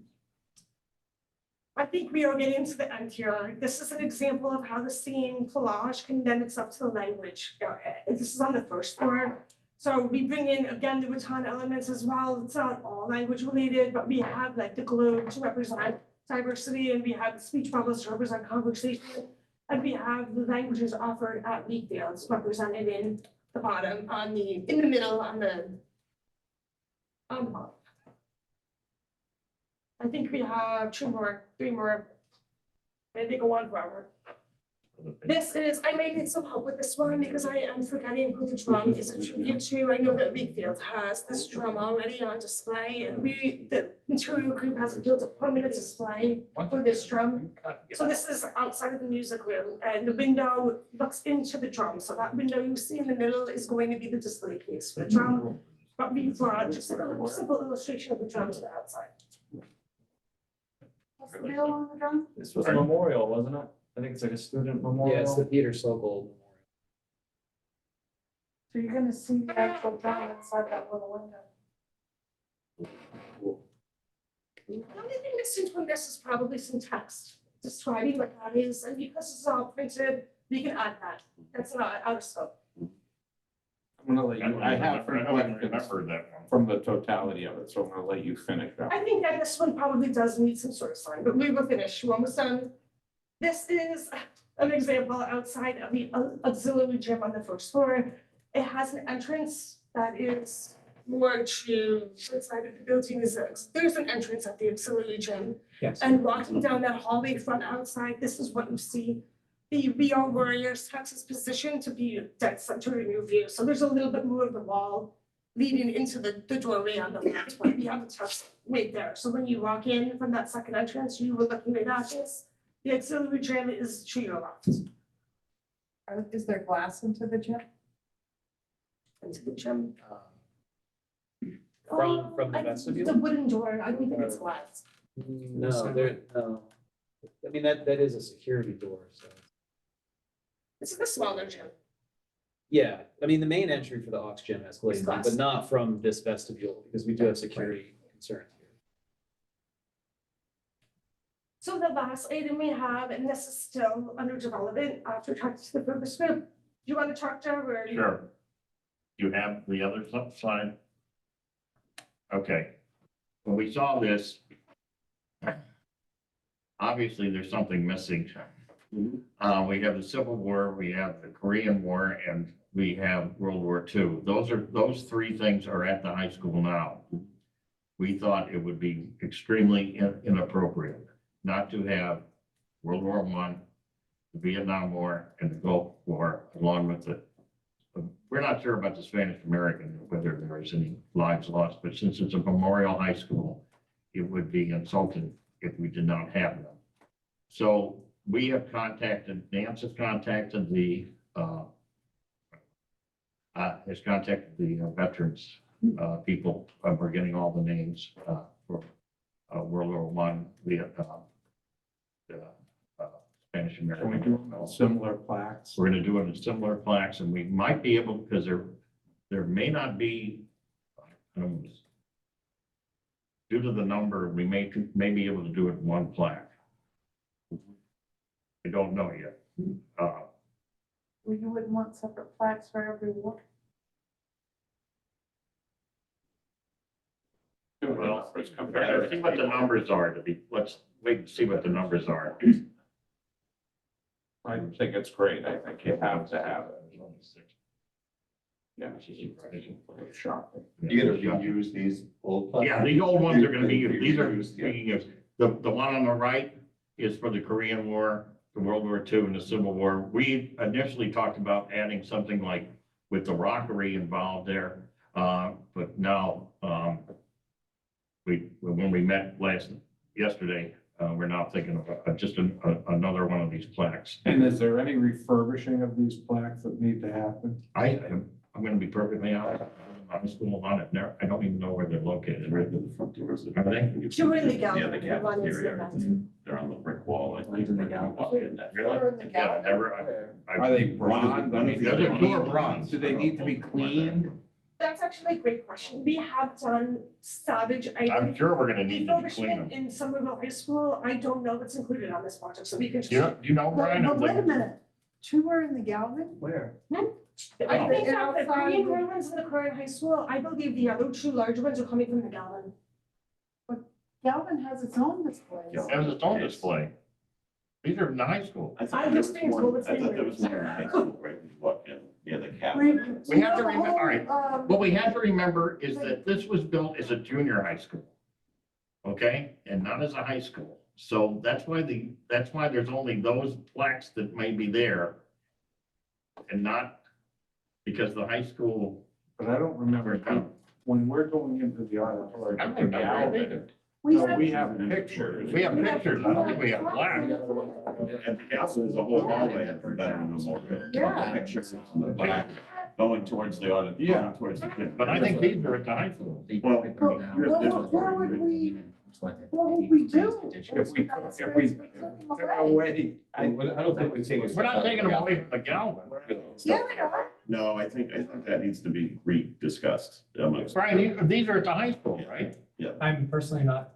I think we are getting to the end here. This is an example of how the same collage can lend itself to the language. This is on the first floor. So we bring in, again, the baton elements as well. It's not all language related, but we have like the globe to represent diversity, and we have the speech bubbles to represent conversation. And we have the languages offered at Wakefield represented in the bottom, in the middle, on the bottom. I think we have 2 more, 3 more. Maybe go on forever. This is, I may need some help with this one because I am forgetting who the drum is a tribute to. I know that Wakefield has this drum already on display, and the material group has built a permanent display for this drum. So this is outside of the music room, and the window looks into the drum. So that window you see in the middle is going to be the display case for the drum. But we brought just a simple illustration of the drum to the outside. What's the deal on the drum? This was a memorial, wasn't it? I think it's like a student memorial. Yeah, it's the Peter Sokol Memorial. So you're gonna see the actual drum inside that little window. The only thing missing from this is probably some text describing what that is, and because it's all printed, we can add that. That's not out of scope. I'm gonna let you, I have some I don't questions remember that one. from the totality of it, so I'm gonna let you finish up. I think that this one probably does need some sort of sign, but we will finish. We're almost done. This is an example outside of the auxiliary gym on the first floor. It has an entrance that is more to the side of the building is there's an entrance at the auxiliary gym. Yes. And walking down that hallway from outside, this is what you see. The We Are Warriors Texas position to be dead center in your view. So there's a little bit more of the wall leading into the doorway on the left, but we have the text right there. So when you walk in from that second entrance, you were looking right at this. The auxiliary gym is to your left. Is there glass into the gym? Into the gym. From the The vestibule? wooden door, I don't think it's glass. No, no. I mean, that is a security door, so. It's the smaller gym. Yeah, I mean, the main entry for the Ox Gym has glazing, glass. but not from this vestibule, because we do have security concerns here. So the last item we have, and this is still under development after talking to the focus group. Do you want to talk to her or? Sure. You have the other side? Okay. When we saw this, obviously there's something missing. We have the Civil War, we have the Korean War, and we have World War II. Those three things are at the high school now. We thought it would be extremely inappropriate not to have World War I, the Vietnam War, and the Gulf War, along with the, we're not sure about the Spanish American, whether there is any lives lost, but since it's a memorial high school, it would be insulting if we did not have them. So we have contacted, Nance has contacted the, veterans, people. We're getting all the names, for, World War I, Vietnam, Spanish Can we American. do similar plaques? We're gonna do it in similar plaques, and we might be able, because there may not be, due to the number, we may be able to do it in one plaque. I don't know yet. Well, you wouldn't want separate plaques for every war? Well, let's see what the numbers are let's wait and see what the numbers are. I think it's great. I think you have to have it. Yeah. Shocking. You gonna use these old? Yeah, these old ones are gonna be, these are, speaking of, the one on the right is for the Korean War, the World War II, and the Civil War. We initially talked about adding something like with the rockery involved there, but now, when we met yesterday, we're now thinking of just another one of these plaques. And is there any refurbishing of these plaques that need to happen? I'm gonna be perfectly honest, I'm school on it, I don't even know where they're located. Right in the front doors. Are they? Two in the gallery. Yeah, the cafeteria, they're on the brick wall, I think. Really? Yeah, Are they bronze? I mean, The other two are bronze. do they need to be cleaned? That's actually a great question. We have done salvage I'm items. sure we're gonna need to be cleaning them. Refurbishment in Somerville High School, I don't know what's included on this project, so we can just. Do you know, Brian? But wait a minute, two were in the gallery? Where? I think And that the outside Korean the- War ones in the Korean High School, I believe the other two large ones are coming from the Galvin. Galvin has its own displays. Yeah. It has its own display. These are in high school. I I thought there was just think one, what I it's thought there was one in in. high school, right, when you walk in, yeah, the cap. We have to remember- all right. Um, What we have to remember is that this was built as a junior high school. Okay, and not as a high school. So that's why there's only those plaques that may be there. And not because the high school. But I don't remember, when we're going into the auditorium. I don't remember either. So we have pictures. We have pictures, I don't think we have plaques. And the castle is a whole hallway at the veteran memorial. Yeah. Pictures on the back, going towards the auditorium, Yeah. towards the. But I think these are at the high school. Well, Where would we, what would we do? If we go away, I don't think we take. We're not taking them away from the Galvin. Yeah, they are. No, I think that needs to be rediscussed amongst. Brian, these are at the high school, right? I'm personally not.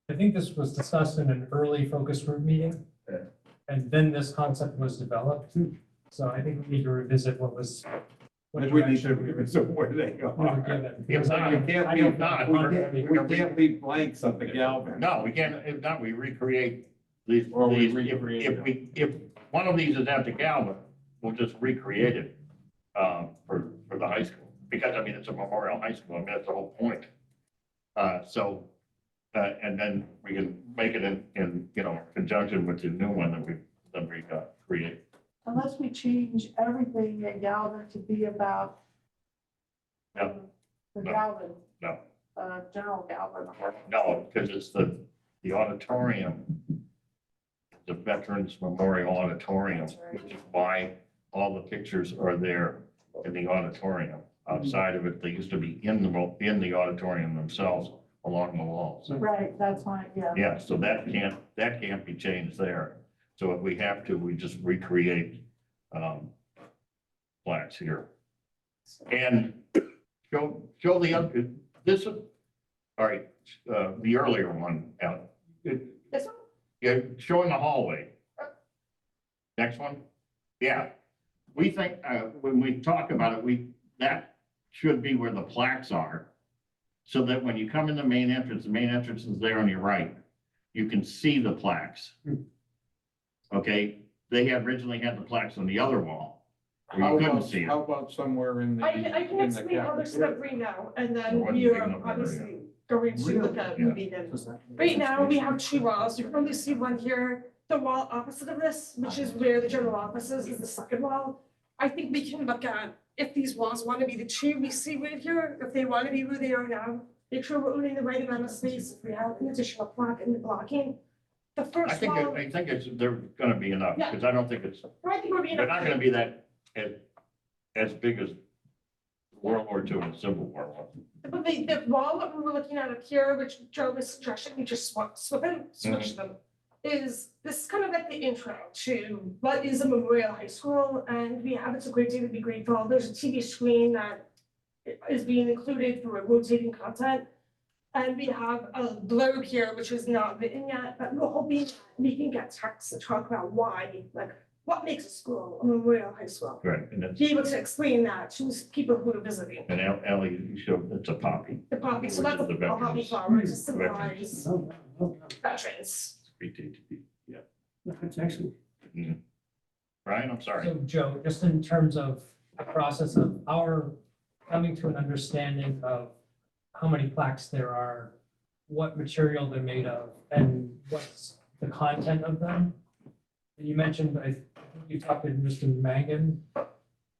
I think this was discussed in an early focus group meeting. And then this concept was developed. So I think we need to revisit what was. what We need to, direction we were- so where they go. we were given. If not, We can't I leave, hope not. we can't leave blanks on the Galvin. No, we can't, if not, we recreate these, Or we these, recreate if one of these is at the Galvin, we'll just recreate it, for the high school. because I mean, it's a Memorial High School, I mean, that's the whole point. And then we can make it in, you know, conjunction with the new one that we create. Unless we change everything at Galvin to be about No, the no, Galvin, no. General Galvin. No, because it's the auditorium, the Veterans Memorial Auditorium, which is why all the pictures are there in the auditorium. Outside of it, they used to be in the auditorium themselves along the walls. Right, that's fine, yeah. Yeah, so that can't be changed there. So if we have to, we just recreate plaques here. And show the other, this, all right, the earlier one, This one? yeah, showing the hallway. Next one? Yeah. We think, when we talk about it, that should be where the plaques are. So that when you come in the main entrance is there on your right. You can see the plaques. Okay, they originally had the plaques on the other wall. Where you couldn't see it. How about somewhere in the? I can in the explain how they're set up cafeteria? right now, and There then wasn't we big are enough area. obviously going to look at Yeah. moving them. Right now, we have two walls. You can only see one here. The wall opposite of this, which is where the general office is the second wall. I think we can look at if these walls want to be the two we see right here, if they want to be where they are now. Make sure we're owning the right amount of space. If we have an additional plaque in the blocking. The I first think, wall, they're gonna be enough, Yeah. because I don't think I think we're being. they're not gonna be that, as big as World War II and Civil War was. But the wall that we were looking at up here, which Joe was suggesting, we just switch them, is this is kind of like the intro to what is a Memorial High School, and we have It's a Great Day to Be Grateful. There's a TV screen that is being included for rotating content. And we have a blurb here, which is not written yet, but we're hoping we can get text to talk about why, like, what makes a school a Memorial High School? Right, and it's, Be able to explain that to people who are visiting. and Ellie, you showed, it's a poppy. The poppy, so that's Which is the a poppy veterans. flower to symbolize Oh, oh, veterans. Great day to be, yeah. that's excellent. Brian, I'm sorry. So Joe, just in terms of the process of our coming to an understanding of how many plaques there are, what material they're made of, and what's the content of them. You mentioned, I think you talked to Mr. Mangan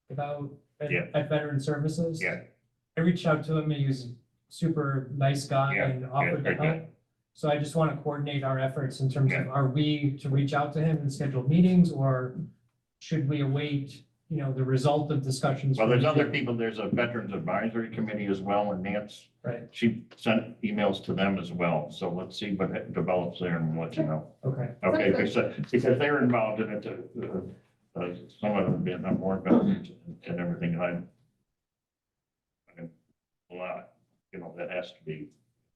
about Yeah. at Veteran Services. Yeah. I reached out to him, he was a super nice guy Yeah, and offered to very good. help. So I just want to coordinate our efforts in terms of, are we to reach out to him and schedule meetings, or should we await, you know, the result of discussions? Well, there's from other you? people, there's a Veterans Advisory Committee as well, and Nance, Right, she sent emails to them as well, so let's see what develops there and we'll let you know. okay. Okay, because they're involved in it, some of them being more veterans and everything, and a lot, you know, that has to be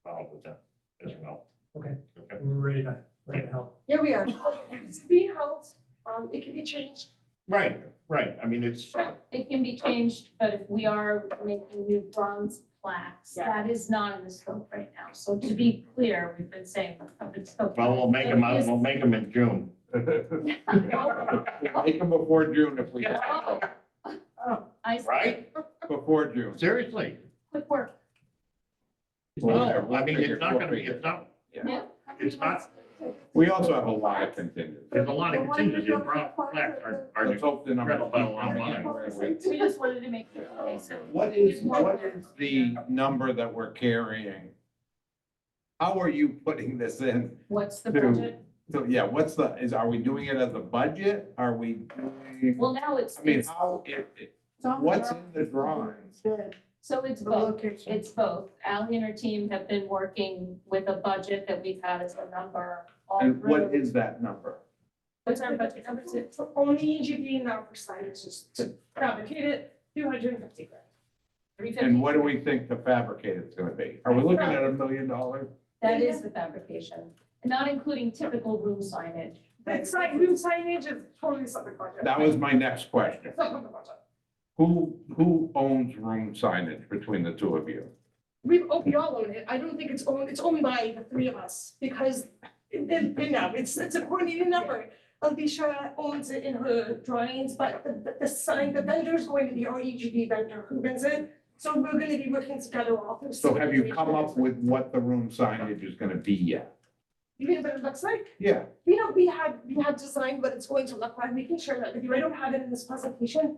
involved with that as well. Okay. Okay. We're ready to help. Yeah, we are. It's being held, it can be changed. Right, I mean, it's, It can be changed, but if we are making new bronze plaques, Yeah. that is not in the scope right now. So to be clear, we've been saying of the scope. well, we'll make them out, we'll make them in June. Make them before June if we can, I see. Right? before June. Seriously, Quick work. no, I mean, it's not gonna be, it's not, Yeah. it's not, We also have a lot of contingencies. there's a lot of contingency, bronze plaques are Let's hope the number. incredible, a lot of money. We just wanted to make sure. Okay, so What is the number that we're carrying? How are you putting this in? what's the To- budget? So, yeah, are we doing it as a budget? Are we doing, Well, now it's, I mean, how, what's in the drawings? so it's The both. location. It's both. Ally and her team have been working with a budget that we've had as a number all And what through. is that number? What's our budget number? For only EGB now for signage, is to fabricate it, 250 grand. 350. And what do we think the fabricated is gonna be? Are we looking at $1 million? That is the fabrication, not including typical room signage. The new signage is totally separate project. That was my next question. Separate project. Who owns room signage between the two of you? We all own it. I don't think it's owned by the three of us, because it's a coordinated number. Alicia owns it in her drawings, but the vendor is going to be our EGB vendor who runs it. So we're gonna be working together all through. So have you come up with what the room signage is gonna be yet? You mean what it looks like? Yeah, We had designed what it's going to look like, we can share that with you, I don't have it in this presentation.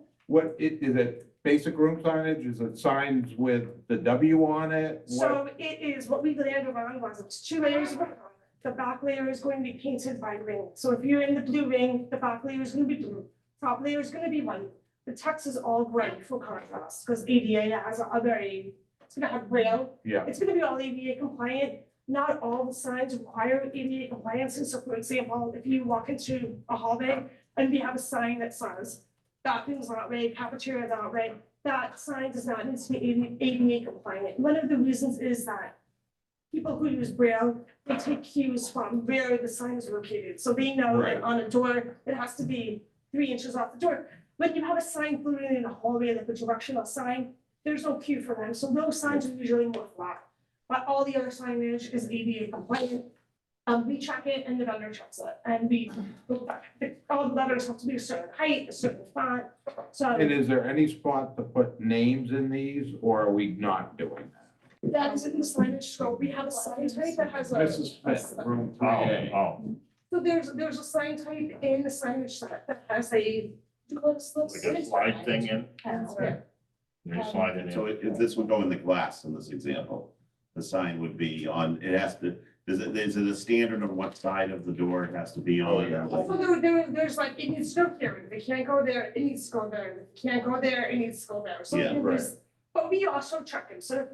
is it basic room signage? Is it signs with the W on it? What- So it is, what we landed on was it's 2 layers of color. The back layer is going to be painted by ring. So if you're in the blue ring, the back layer is gonna be blue, top layer is gonna be white. The text is all gray for contrast, because ADA has it's gonna have braille. Yeah, It's gonna be all ADA compliant. Not all the signs require ADA compliance. And so for example, if you walk into a hallway and we have a sign that says bathrooms that way, cafeteria that way, that sign does not need to be ADA compliant. One of the reasons is that people who use braille, they take cues from where the sign is located. So they know Right. that on a door, it has to be 3 inches off the door. When you have a sign floating in a hallway, like a directional sign, there's no cue for them. So those signs are usually more flat. But all the other signage is ADA compliant. We check it and the vendor checks it. And all the letters have to be a certain height, a certain font. So and is there any spot to put names in these, or are we not doing that? that is in the signage scope. We have a sign type that has a. Mrs. Smith, room three Oh, A. oh, So there's a sign type in the signage set that has a. like a slide thing in, you slide it So in. if this would go in the glass in this example, the sign would be on, it has to, is it a standard on what side of the door it has to be on? So there's like, it needs to go here, they can't go there, it needs to go there, they can't go there, it needs to go there, so Yeah, there's. But we also check them, so if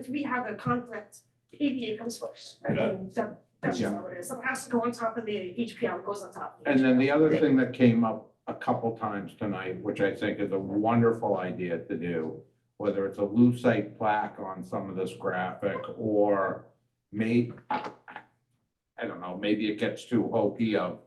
we have a conflict, ADA comes first, I mean, that's just how it is, so it has to go on top of the HPL, it goes on top. of the And then the HPL. other thing that came up a couple times tonight, which I think is a wonderful idea to do, whether it's a lucite plaque on some of this graphic, or I don't know, maybe it gets too hokey of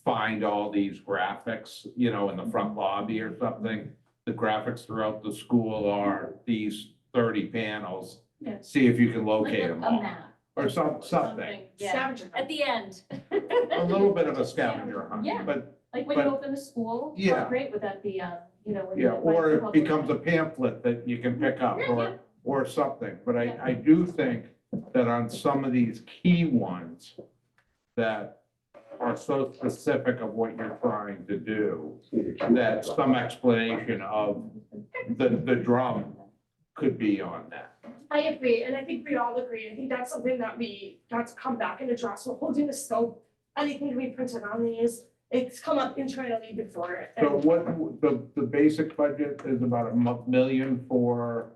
find all these graphics, in the front lobby or something. The graphics throughout the school are these 30 panels. Yeah. See if you can locate them A all, map. or something. Yeah, Scavenger. at the end. A little bit of a scavenger hunt, Yeah. but Like when you but- open the school, Yeah. how great would that be, when you yeah, invite or the it public becomes a in? pamphlet that you can pick up, Yeah, yeah. or something. But Yeah. I do think that on some of these key ones that are so specific of what you're trying to do, that some explanation of the drum could be on that. I agree, and I think we all agree, I think that's something that we got to come back and address, we're holding the scope, anything we printed on these, it's come up internally before. So and- what, the basic budget is about $1 million for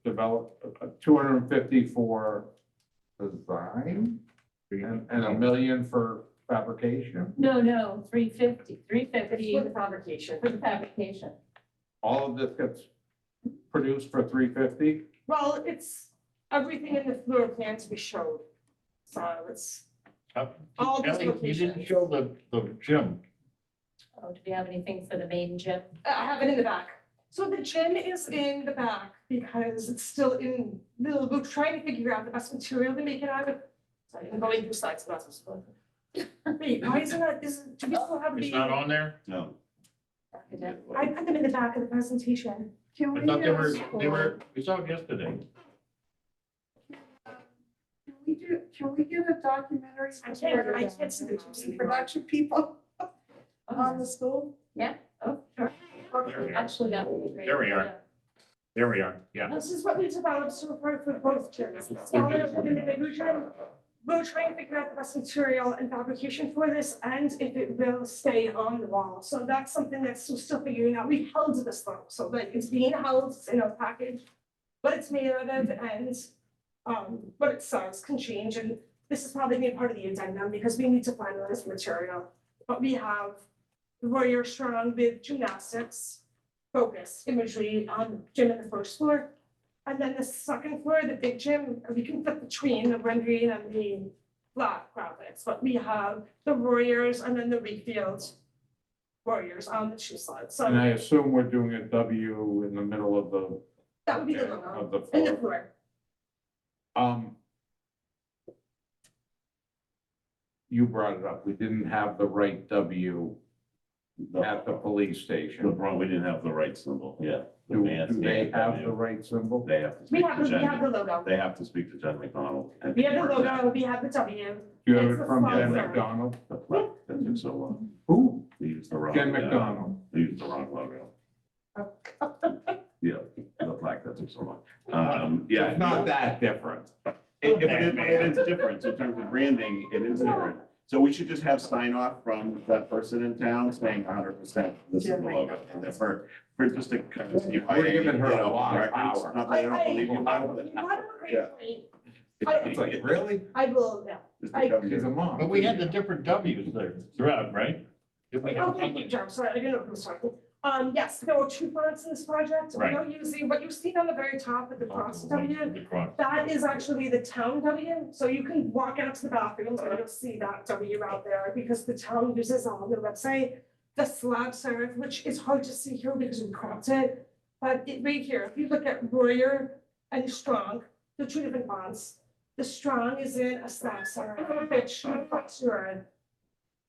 develop, 250 for design, and $1 million for fabrication. No, 350 For the fabrication. for the fabrication. All of this gets produced for 350. Well, it's everything in the floor plans we showed, so it's all these Kelly, you locations. didn't show the gym. Oh, do we have anything for the main gym? I have it in the back. So the gym is in the back because it's still in, we're trying to figure out the best material to make it out of. Sorry, I'm going through slides, but that's what's. Wait, why is it not, do we still have the? It's not on there? No. I put them in the back of the presentation. Can I we, thought they were, we saw it yesterday. can we get a documentary? I can't see the gyms anymore. Production people on the school? Oh, sure. Actually, that would be great. There we are. There we are, yeah. This is what we developed so far for both gyms. Smaller than the bigger gym. We're trying to figure out the best material and fabrication for this and if it will stay on the wall. So that's something that's still figuring out. We held this though, so that it's being held, it's in a package. What it's made out of and what it says can change. And this is probably being part of the addendum because we need to finalize the material. But we have the Warrior Strong with gymnastics, focus imagery on gym in the first floor. And then the second floor, the big gym, we can flip between the rendering and the flat graphics, but we have the Warriors and then the Wakefield Warriors on the two sides. And I So assume we're doing a W in the middle of the, that would be the of logo the and the floor. floor. You brought it up. We didn't have the right W at the police No station. problem, we didn't have the right symbol, yeah. the Do bandstand they have the venue. right symbol? They have to We speak have, to we have Jen, the logo. they have to speak to Jen McDonald. and- We have the logo, we have the W. You have It's it the from Jen sponsor. McDonald? The plaque that took so long. Who? They used the wrong. Jen McDonald. They used the wrong logo. Yeah, the plaque that took so long. Yeah. It's not that different. It is different in terms of branding, it is different. So we should just have sign off from that person in town saying 100% this is the logo. And then for just to kind of see. We're giving her a lot of records, power. not that I don't believe you, but You have a great Yeah. point. It's like, really? I will, yeah. just to cover She's a your- mom. But we had the different Ws there throughout, right? Did we have Oh, thank you, Joe, sorry, I didn't know who was talking. Yes, there were two fonts in this project. We Right. don't usually, what you see on the very top with the cross W, The cross. that is actually the town W. So you can walk out to the bathrooms and you'll see that W out there because the town uses on their website. The slab serif, which is hard to see here because we cropped it, but it right here, if you look at Royer and Strong, they're two different fonts. The Strong is in a slab serif, which reflects your,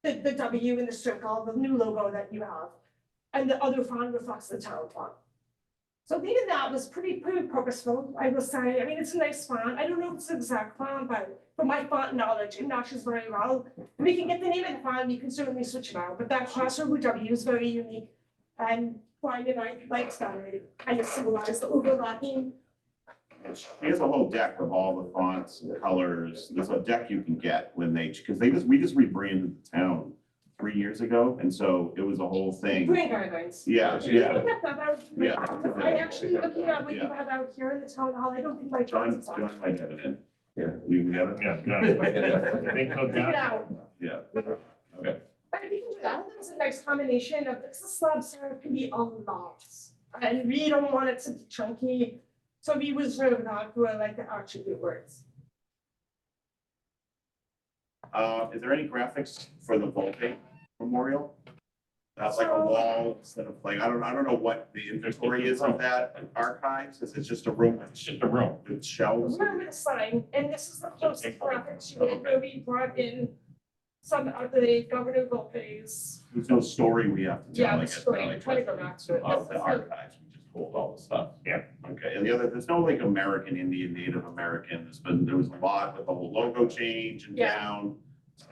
the W in the circle, the new logo that you have. And the other font reflects the town font. So thinking that was pretty purposeful, I will say. I mean, it's a nice font. I don't know if it's the exact font, but from my font knowledge, it matches very well. We can get the name of the font, we can certainly switch it out, but that crossover W is very unique. And Brian and I liked that, it kind of symbolized the overlapping. He has a whole deck of all the fonts, and colors. There's a deck you can get when because we just rebranded the town 3 years ago. And so it was a whole thing. Green guidelines. Yeah, You yeah. can get that, that would be great. Yeah. I actually looking at what you Yeah. have out here in the town hall, I don't think my John's John on. might have it in. Yeah, you can get it? Yeah, yeah. I think so, Figure it John. out. Yeah. Okay. But if you can do that, that's a nice combination of, because the slab serif can be a lot. And we don't want it to be chunky, so we reserve that for like the attribute words. Is there any graphics for the Volpe Memorial? That's like a wall instead of like, I don't know what the inventory is of that archives. Is it just a room It's just a room. with shelves? We're with a sign, and this is the closest graphics you get, where we brought in some of the Governor Volpe's. There's no story we have to Yeah, tell, I the guess. story, no, I'm like, trying to go back to it. Of the archives, we just hold all the stuff. Yeah. Okay, and the other, there's no like American Indian, Native American, there was a lot with the whole logo change and Yeah. down.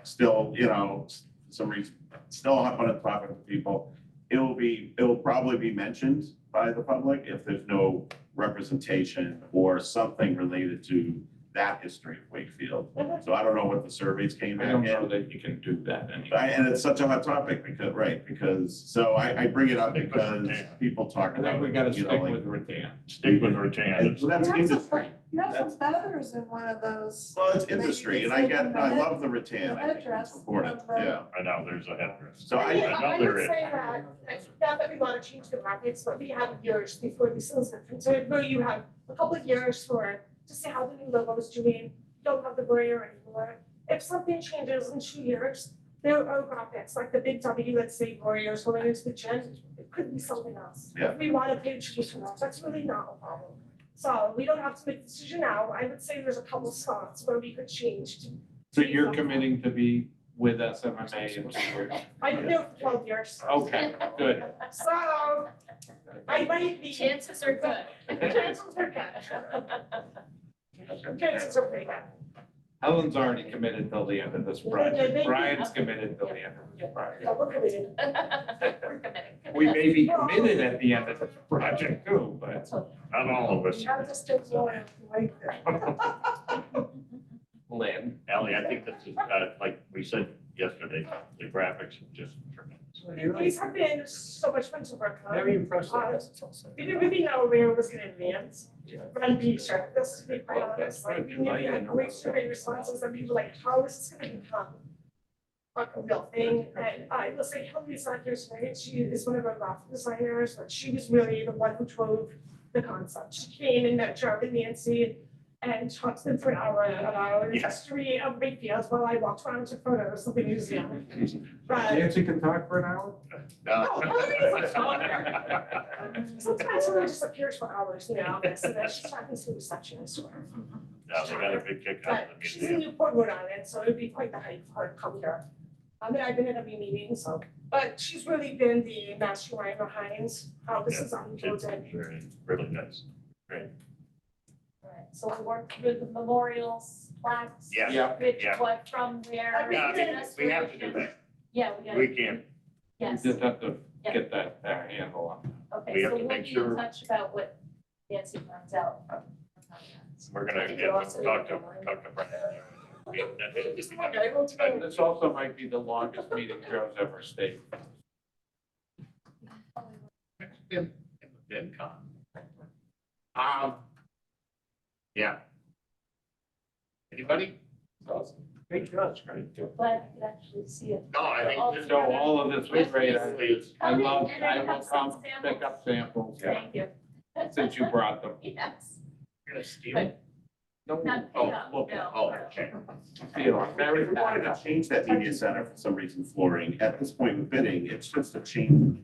Still, for some reason, still up on a topic with people. It'll probably be mentioned by the public if there's no representation or something related to that history of Wakefield. So I don't know what the surveys came I back don't know in. that you can do that anymore. And it's such a hot topic so I bring it up because people talk I about. think we gotta you know, stick like- with Rattan. Stick with rattan. And so that's industry. You have some feathers in one of those. Well, it's industry and I love the rattan. I think it's Headdress important, of the- yeah. I know, there's a headdress. So I know there would is. say that, not that we want to change the markets, but we have years before this is different. So where you have a couple of years to see how the new logo is doing, don't have the barrier anymore. If something changes in 2 years, there are graphics, like the big W, let's say Warriors going into the gym, it could be something else. Yeah. If we want to pay traditional, that's really not a problem. So we don't have to make a decision now. I would say there's a couple spots where we could change. So you're committing to be with SMMA in 2 years? I've been there for 12 years. Okay, good. So I might be. Chances are good. Chances are good. Chances are pretty good. Helen's already committed till the end of this project. Brian's committed till the end of this project. So we're committed. We're committed. We may be committed at the end of this project too, but Not all of us. You have to stay loyal, like that. Lynn. Ally, I think this is, like we said yesterday, the graphics are just tremendous. These have been so much fun to work on. Very impressive. We didn't really know where it was gonna advance. Run research, this to be quite honest, like, we knew we had great survey responses and we were like, how is this gonna become a real thing? And I will say Hillary's not here tonight, she is one of our graphic designers, but she was really the one who drove the concept. She came and met Joe and Nancy and talked to them for an hour, the history of Wakefield while I walked around and took photos of the museum. But Nancy can talk for an hour? sometimes someone just appears for hours in the office and then she's talking to the receptionist or. Yeah, they got a big kick out of But the she's in museum. Newport, Rhode Island, so it'd be quite the hype for her to come here. And I've been at every meeting, so, but she's really been the mastermind behind how this is unfolded. Really nice. Great. Right, so we worked through the memorials, plaques. Yeah. Yeah. Which, Yeah. what, from where. Yeah, I mean, we have to do that. Yeah, we gotta. We can't. Yes, We just have to get that handle on. okay, we have so to we'll make be in sure- touch about what Nancy finds out. We're gonna, I think yeah, we'll we'll also talk to, do it. talk to Brian. Okay, we'll And this also might be the longest meeting Joe's ever stayed. It's been con. Yeah. Anybody? Great job. Glad you could actually see it. No, I think this. So all of this was great. I Come love, in and I will have some come samples. pick up samples Thank you. since you brought them. Yes. You're gonna steal it? No, Not Oh, pick up, okay. no. Oh, okay. feel very We wanted to change that media center for some reason flooring. At this point with bidding, it's just a change.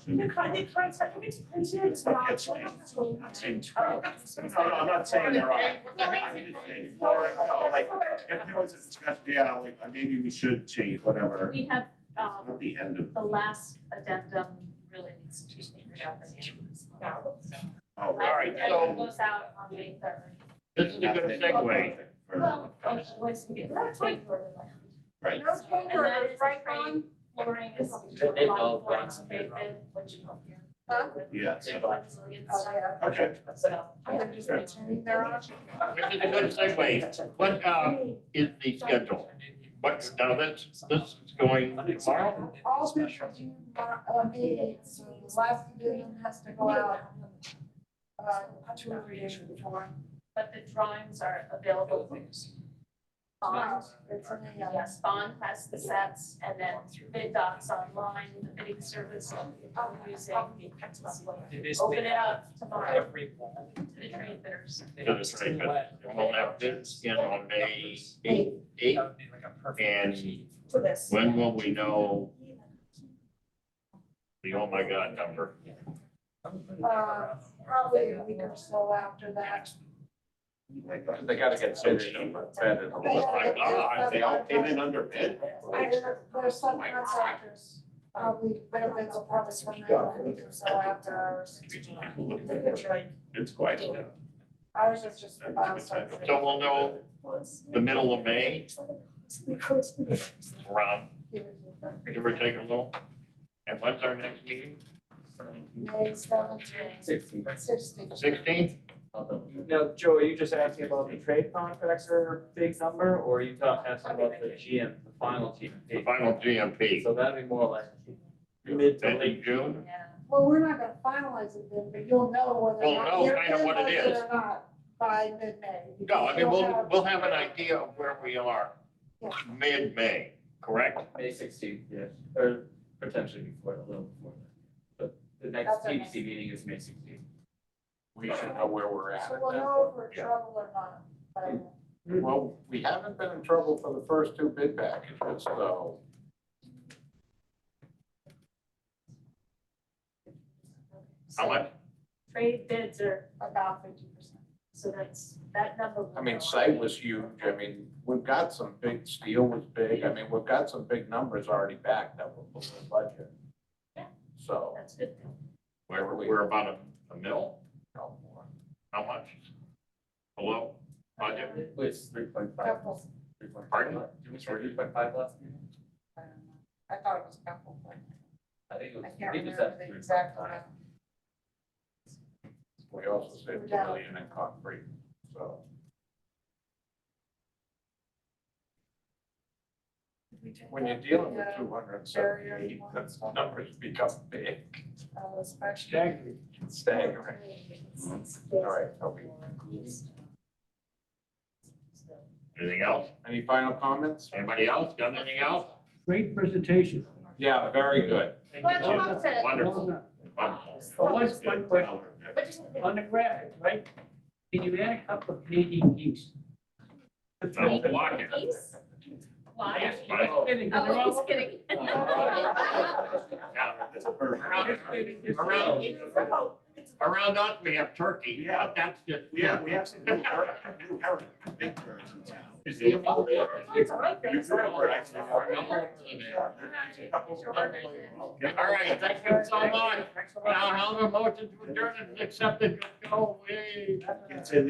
The kind of concept, it's printed, it's not. It's changed. Oh. No, I'm not saying they're wrong. Like, if there was a discussion, yeah, like, maybe we should change whatever. We have, At the end of, the last addendum really needs to be figured out. oh, All right, so Goes out on May 3rd. this is a good segue. Well, once we get that trade order. Right. No change And that orders, is right, trade Ron? flooring is. They've all flooring gone. straight bid, which. Huh? Yes. Oh, yeah. Okay. So. They're just returning their option. This is a good segue. What, is the schedule? What, now this is going tomorrow? All bids are due May 8th, so the last bid has to go out 2 or 3 days before. But the drawings are available. Bond, It's in the, yes, Bond has the sets, and then through bid docs online, the bidding service, using. Open it up tomorrow to the trade bidders. That's right, but we'll have bids in on May 8th. And To this. when will we know the oh my God number? Probably a week or so after that. They gotta get finished and vetted. Oh my God, They all came in under bid? There's some contractors, probably, their bids will probably come in a week or so after ours. It's quite. Ours is just about. So we'll know the middle of May, around, give or take a little. And when's our next meeting? May 17th, 16th. 16th? Now, Joe, are you just asking about the trade contracts are a big number, or are you asking about the GM, the final The GMP? final GMP, So that'd be more like mid to end late of June? Yeah. Well, we're not gonna finalize it then, but you'll know whether We'll or not know you're kind of what it in is. or not by mid-May. No, I mean, You'll have- we'll have an idea of where we are Yeah. mid-May, correct? May 16th, yes, or potentially before, a little before that. But the next That's okay. TBC meeting is May 16th. We should know where we're at. So we'll know if we're in trouble or not. by then. Well, we haven't been in trouble for the first 2 bid packages, so. How much? Trade bids are, About 50%. so that number. will I mean, go site up. was huge. I mean, we've got some big, steel was big. I mean, we've got some big numbers already back that were below budget. Yeah. So. That's good. We're about a mil, how much? Below budget? It was 3.5. Couple, 3.5. Pardon? Did we say 3.5 last year? I don't know. I thought it was a couple, but I think it was. I can't think it was remember at the exact 3.5. amount. We also saved $1 million in concrete, so. When you're dealing with 270, the numbers become big, Especially. staggering. All right, okay. Anything else? Any final comments? Anybody else? Got anything else? Great presentation. Yeah, very good. Wonderful. But one question, on the graphic, right? Can you add a couple of Canadian geese? I'll block it. Ace? Why? Yes, Just kidding, 'cause they're Oh, all- he's kidding. Around us, we have turkey. Yeah, that's just. We have some new big birds in town. Is he about it? It's all right, thanks. All right, thank you so much. Now, how the motion to adjourn is accepted, go away. It's in